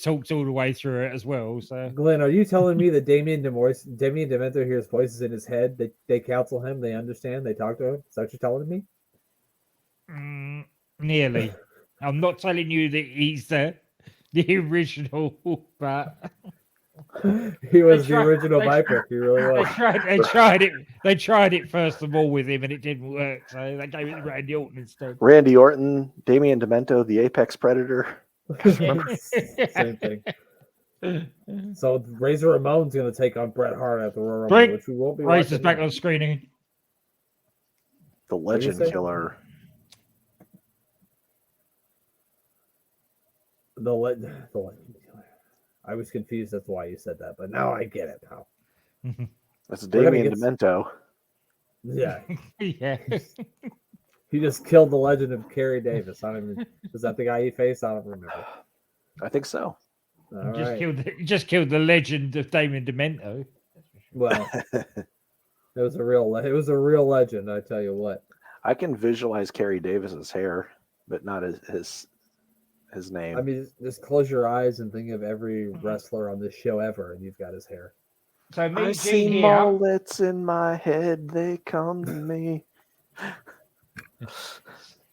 talked all the way through it as well. So, Glenn, are you telling me that Damien Demento hears voices in his head? They counsel him. They understand. They talk to him. Is that what you're telling me? Nearly. I'm not telling you that he's the original, but. He was the original Viper. He really was. They tried it first of all with him, and it didn't work. So they gave it to Randy Orton instead. Randy Orton, Damien Demento, the Apex Predator. Same thing. So Razor Ramon's going to take on Bret Hart at the Royal Rumble, which we won't be. Razor's back on screening. The Legend Killer. The Legend Killer. I was confused. That's why you said that, but now I get it now. That's Damien Demento. Yeah. Yeah. He just killed the legend of Kerry Davis. Is that the guy he faced? I don't remember. I think so. Just killed the legend of Damien Demento. Well, it was a real legend. I tell you what. I can visualize Kerry Davis's hair, but not his name. I mean, just close your eyes and think of every wrestler on this show ever, and you've got his hair. So I see mullets in my head. They come to me.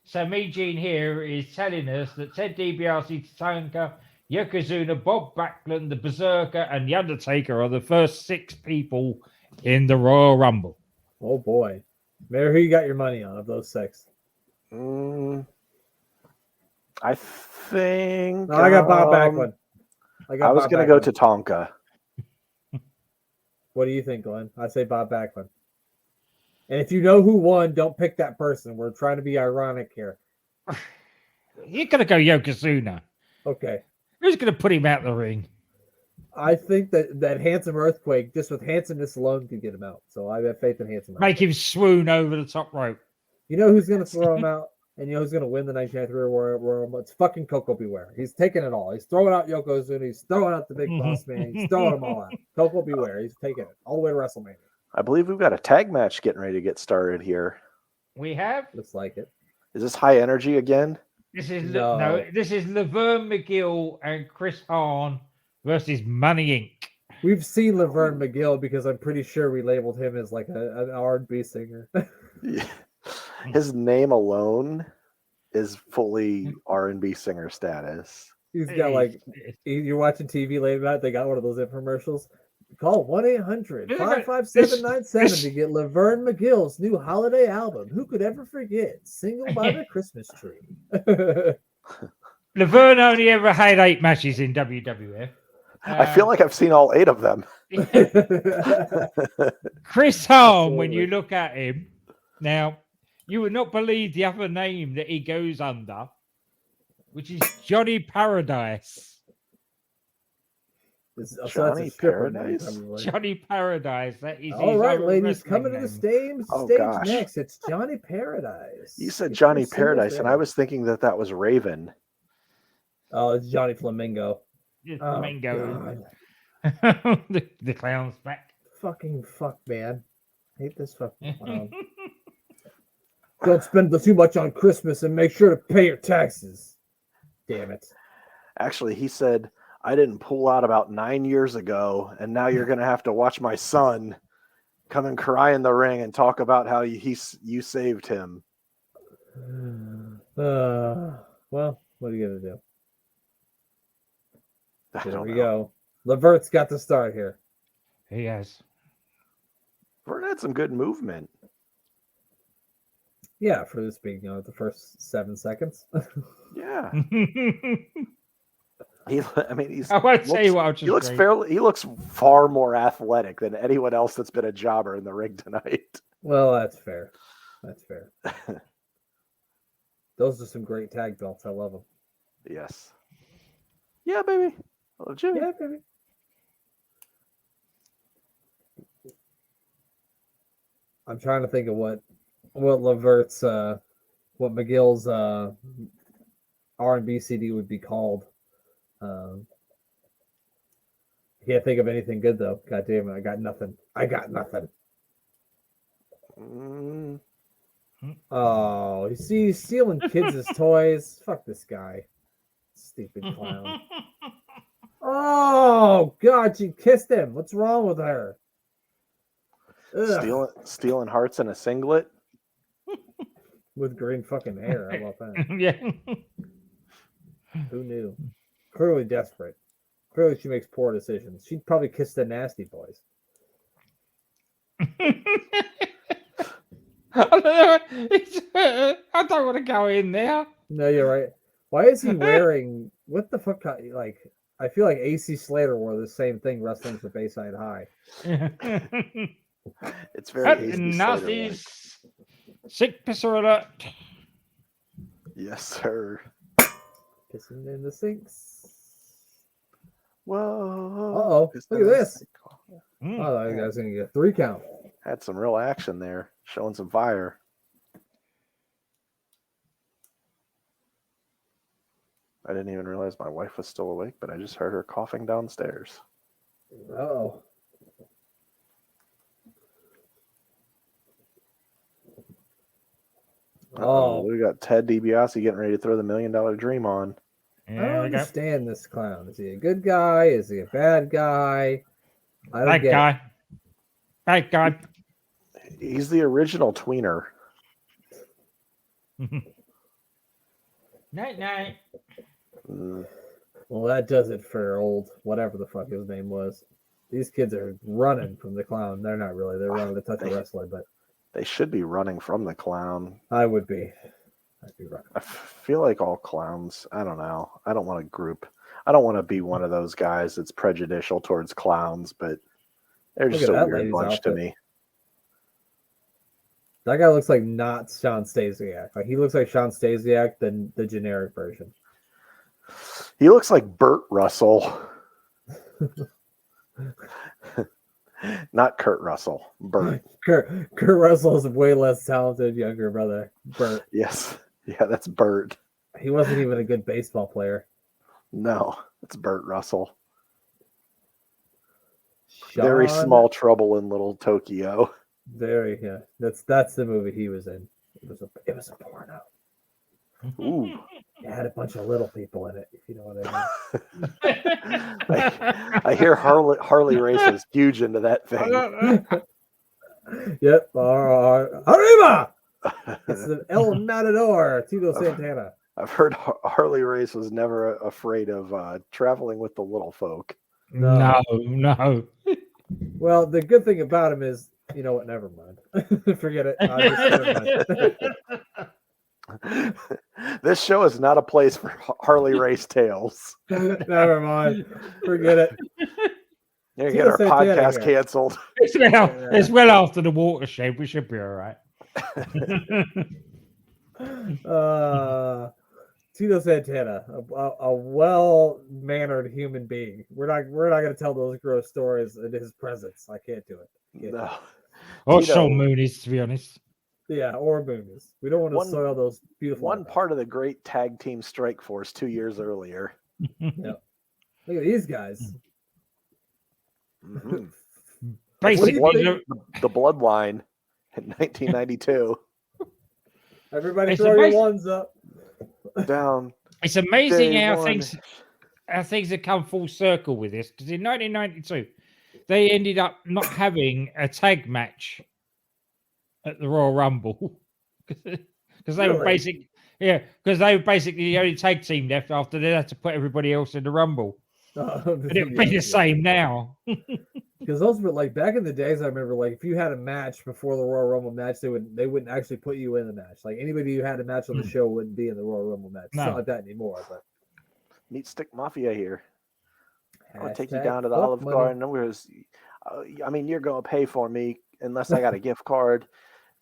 So Me Gene here is telling us that Ted DiBiase, Tatanka, Yokozuna, Bob Backlund, the Berserker, and the Undertaker are the first 6 people in the Royal Rumble. Oh boy, Mayor, who you got your money on of those 6? I think I got Bob Backlund. I was going to go to Tonka. What do you think, Glenn? I say Bob Backlund. And if you know who won, don't pick that person. We're trying to be ironic here. You're going to go Yokozuna. Okay. Who's going to put him out the ring? I think that Handsome Earthquake, just with handsomeness alone, could get him out. So I have faith in Handsome Earthquake. Make him swoon over the top rope. You know who's going to throw him out? And you know who's going to win the 1993 Royal Rumble? It's fucking Coco Beware. He's taking it all. He's throwing out Yokozuna. He's throwing out the Big Boss Man. He's throwing them all out. Coco Beware. He's taking it all the way to WrestleMania. I believe we've got a tag match getting ready to get started here. We have? Looks like it. Is this high energy again? This is this is Laverne McGill and Chris Hahn versus Money Inc. We've seen Laverne McGill because I'm pretty sure we labeled him as like an R&B singer. His name alone is fully R&B singer status. He's got you're watching TV late at night. They got one of those infomercials. Call 1-800-557-97 to get Laverne McGill's new holiday album. Who could ever forget? Single by the Christmas Tree. Laverne only ever had 8 matches in WWF. I feel like I've seen all 8 of them. Chris Hahn, when you look at him, now, you would not believe the other name that he goes under, which is Johnny Paradise. Johnny Paradise? Johnny Paradise. That is all right, ladies. Coming to the stage next. It's Johnny Paradise. You said Johnny Paradise, and I was thinking that was Raven. Oh, it's Johnny Flamingo. Flamingo. The clown's back. Fucking fuck, man. I hate this fucking clown. Don't spend too much on Christmas and make sure to pay your taxes. Damn it. Actually, he said, I didn't pull out about 9 years ago, and now you're going to have to watch my son come and cry in the ring and talk about how you saved him. Well, what are you going to do? I Here don't we know. go. Levert's got to start here. He has. Vert had some good movement. Yeah, for this being, the first 7 seconds. Yeah. I He's won't say what I was he looks he looks far more athletic than anyone else that's been a jobber in the ring tonight. Well, that's fair. That's fair. Those are some great tag belts. I love them. Yes. Yeah, baby. I love Jimmy. Yeah, baby. I'm trying to think of what Levert's what McGill's R&B CD would be called. Can't think of anything good though. God damn it, I got nothing. Mm, Oh, you see, he's stealing kids' toys. Fuck this guy. Stupid clown. Oh, God, she kissed him. What's wrong with her? Ugh. stealing hearts in a singlet. With green fucking hair. How about that? Yeah. Who knew? Clearly desperate. Clearly she makes poor decisions. She'd probably kiss the nasty boys. I don't want to go in there. No, you're right. Why is he wearing what the fuck? Like, I feel like AC Slater wore the same thing wrestling for Bayside High. It's very Enough Slater-like. is sick pisser alert. Yes, sir. Pissing in the sinks. Whoa. Uh-oh, look at this. Mm. Oh, you guys gonna get a 3 count. Had some real action there, showing some fire. I didn't even realize my wife was still awake, but I just heard her coughing downstairs. Oh. Oh, We got Ted DiBiase getting ready to throw the $1 Million Dream on. I There don't we go. understand this clown. Is he a good guy? Is he a bad guy? I don't Bad get guy. Bad guy. He's the original tweener. Night night. Mm, it. Well, that does it for old whatever the fuck his name was. These kids are running from the clown. They're not really. They're running to touch a wrestler, but they should be running from the clown. I would be. I'd be running. I feel like all clowns. I don't know. I don't want to group. I don't want to be one of those guys that's prejudicial towards clowns, but they're Look just at a that weird lady's bunch to outfit. me. That guy looks like not Sean Stasiak. Like he looks like Sean Stasiak, the generic version. He looks like Burt Russell. Not Kurt Russell. Burt. Kurt Russell's way less talented younger brother. Burt. Yes. Yeah, that's Burt. He wasn't even a good baseball player. No, it's Burt Russell. Sean, Very small trouble in Little Tokyo. Very yeah. That's the movie he was in. It was a porno. Ooh. It had a bunch of little people in it, if you know what I I hear Harley Race is huge into that thing. mean. Yep. Arriba! It's an El Matador, Tito Santana. I've heard Harley Race was never afraid of traveling with the little folk. No. Well, the good thing about him is, you know what? Never mind. Forget it. Never mind. This show is not a place for Harley Race tales. Never mind. Forget it. You're gonna get our Tito Santana podcast here. canceled. It's well after the watershed. We should be all right. Tito Santana, a well-mannered human being. We're not going to tell those gross stories in his presence. I can't do it. No. Or Tito- Sean Mooney's, to be honest. Yeah, or Moonies. We don't want to soil those beautiful. One part of the great tag team strike force 2 years earlier. Look at these guys. Mhm. Basically, What do you The Bloodline in 1992. Everybody It's throw your amazing. ones up. Down. It's amazing Day how one. things have come full circle with this. Because in 1992, they ended up not having a tag match at the Royal Rumble because they were Really? because they were basically the only tag team left after they had to put everybody else in the Rumble. And it would be the same now. Because those were like back in the days. I remember like if you had a match before the Royal Rumble match, they wouldn't actually put you in the match. Like anybody who had a match on the show wouldn't be in the Royal Rumble match. It's No. not like that anymore. But Meat Stick Mafia here. I'll take you hashtag down to the fuck Olive money. Garden. I mean, you're going to pay for me unless I got a gift card.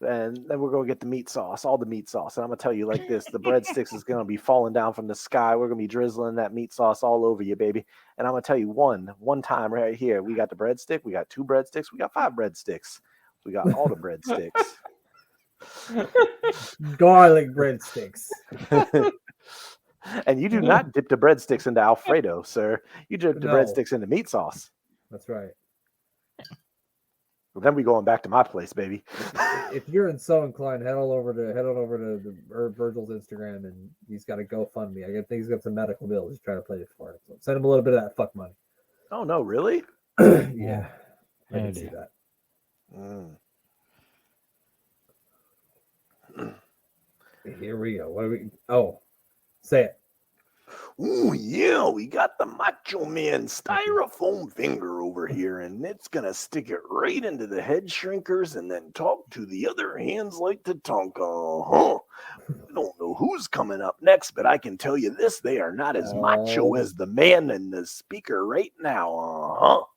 And then we're going to get the meat sauce, all the meat sauce. And I'm going to tell you like this, the breadsticks is going to be falling down from the sky. We're going to be drizzling that meat sauce all over you, baby. And I'm going to tell you one time right here, we got the breadstick, we got 2 breadsticks, we got 5 breadsticks. We got all the breadsticks. Garlic breadsticks. And you do not dip the breadsticks into Alfredo, sir. You dip the No. breadsticks into meat sauce. That's right. Well, then we going back to my place, baby. If you're so inclined, head on over to Virgil's Instagram, and he's got a GoFundMe. I think he's got some medical bills. He's trying to play it for it. So send him a little bit of that fuck money. Oh no, really? Yeah, I can see that. Here we go. What do we? Oh, say it. Oh yeah, we got the Macho Man styrofoam finger over here, and it's gonna stick it right into the head shrinkers and then talk to the other hands like Tatanka. I don't know who's coming up next, but I can tell you this: they are not as macho as the man in the speaker right now.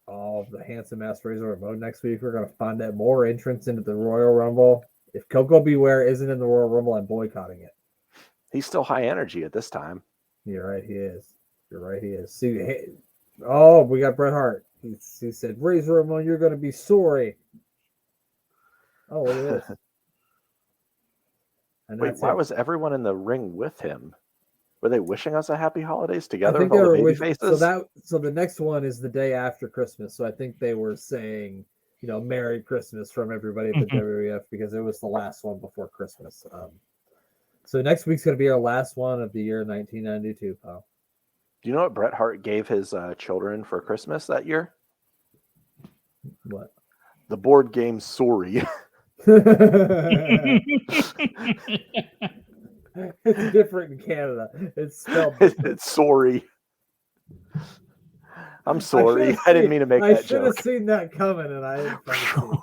Oh, the handsome ass Razor Ramon next week. We're gonna find out more entrants into the Royal Rumble. If Coco Beware isn't in the Royal Rumble, I'm boycotting it. He's still high energy at this time. You're right, he is. You're right, he is. See, hey, oh, we got Bret Hart. He said, Razor Ramon, you're going to be sorry. Oh, look at this. And Wait, why was everyone in the ring with him? Were they wishing us a happy holidays together with all the baby faces? So the next one is the day after Christmas. So I think they were saying, Merry Christmas from everybody at the WWF because it was the last one before Christmas. So next week's going to be our last one of the year 1992, pal. Do you know what Bret Hart gave his children for Christmas that year? What? The board game Sorry. It's different in Canada. It's spelled it's sorry. I'm sorry. I didn't mean to make that joke. I should have seen that coming, and I didn't see it coming.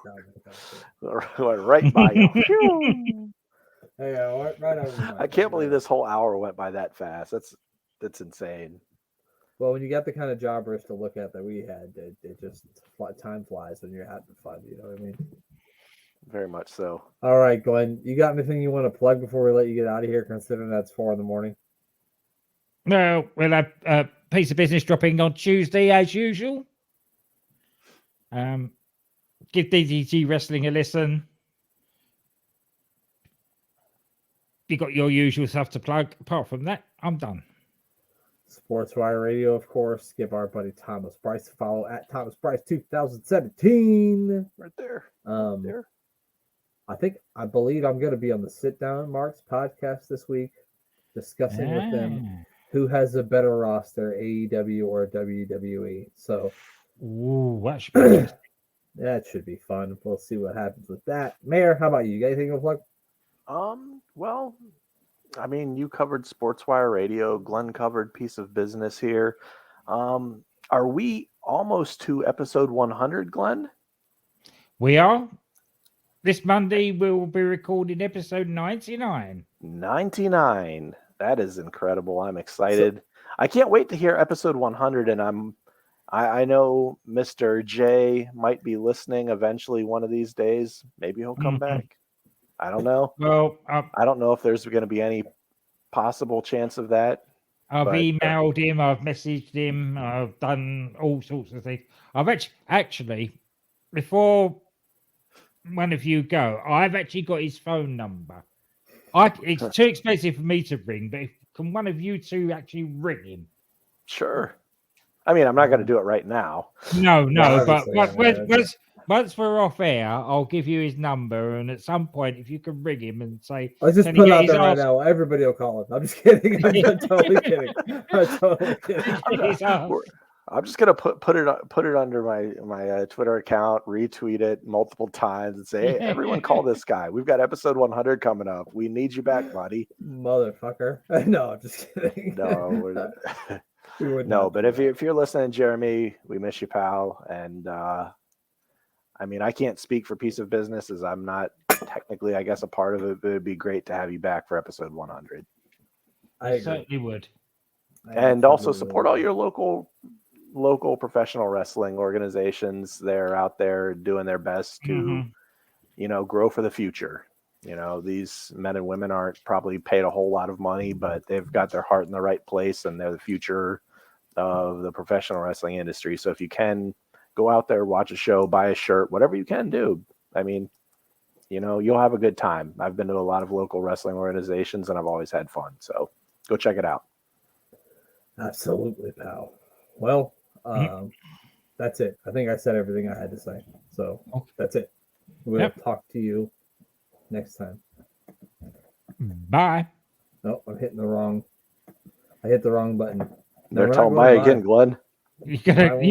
Right by you. Hey, right over. I can't believe this whole hour went by that fast. That's insane. Well, when you got the kind of jobbers to look at that we had, it just time flies when you're having fun. You know what I mean? Very much so. All right, Glenn, you got anything you want to plug before we let you get out of here, considering that's 4 a.m? No, we'll have a piece of business dropping on Tuesday as usual. Give DDT Wrestling a listen. You got your usual stuff to plug. Apart from that, I'm done. Sportswire Radio, of course. Give our buddy Thomas Bryce a follow at Thomas Bryce 2017. Right there. There. I believe I'm going to be on the Sit Down Marks podcast this week, discussing with them who has a better roster, AEW or WWE. So, that should be that should be fun. We'll see what happens with that. Mayor, how about you? You got anything to plug? Well, I mean, you covered Sportswire Radio. Glenn covered Piece of Business here. Are we almost to episode 100, Glenn? We are. This Monday, we'll be recording episode 99. 99. That is incredible. I'm excited. I can't wait to hear episode 100, and I know Mr. J might be listening eventually one of these days. Maybe he'll come back. I don't know. Well, I don't know if there's going to be any possible chance of that. I've emailed him. I've messaged him. I've done all sorts of things. I've actually, before one of you go, I've actually got his phone number. It's too expensive for me to ring, but can one of you two actually ring him? Sure. I mean, I'm not going to do it right now. No, but obviously, yeah, once we're off air, I'll give you his number, and at some point, if you can ring him and say, Let's just "Can he put it get out his there right ass- now. Everybody will call him. I'm just kidding. I'm totally kidding. I'm totally kidding. his ass- I'm just gonna put it under my Twitter account, retweet it multiple times, and say, "Hey, everyone, call this guy. We've got episode 100 coming up. We need you back, buddy." Motherfucker. No, I'm just kidding. No, we're We would no. not But do if you're listening, Jeremy, we miss you, pal. And I mean, I can't speak for Piece of Business as I'm not technically, I guess, a part of it. But it'd be great to have you back for episode 100. I I agree. certainly would. I And also absolutely support all would. your local professional wrestling organizations. They're out there doing their best to Mhm. grow for the future. These men and women aren't probably paid a whole lot of money, but they've got their heart in the right place, and they're the future of the professional wrestling industry. So if you can go out there, watch a show, buy a shirt, whatever you can do, I mean, you'll have a good time. I've been to a lot of local wrestling organizations and I've always had fun. So go check it out. Absolutely, pal. Well, that's it. I think I said everything I had to say. So Okay. that's it. We'll Yep. talk to you next time. Bye. No, I hit the wrong button. No, They're we're not telling going me live. again, Glenn. You gotta edit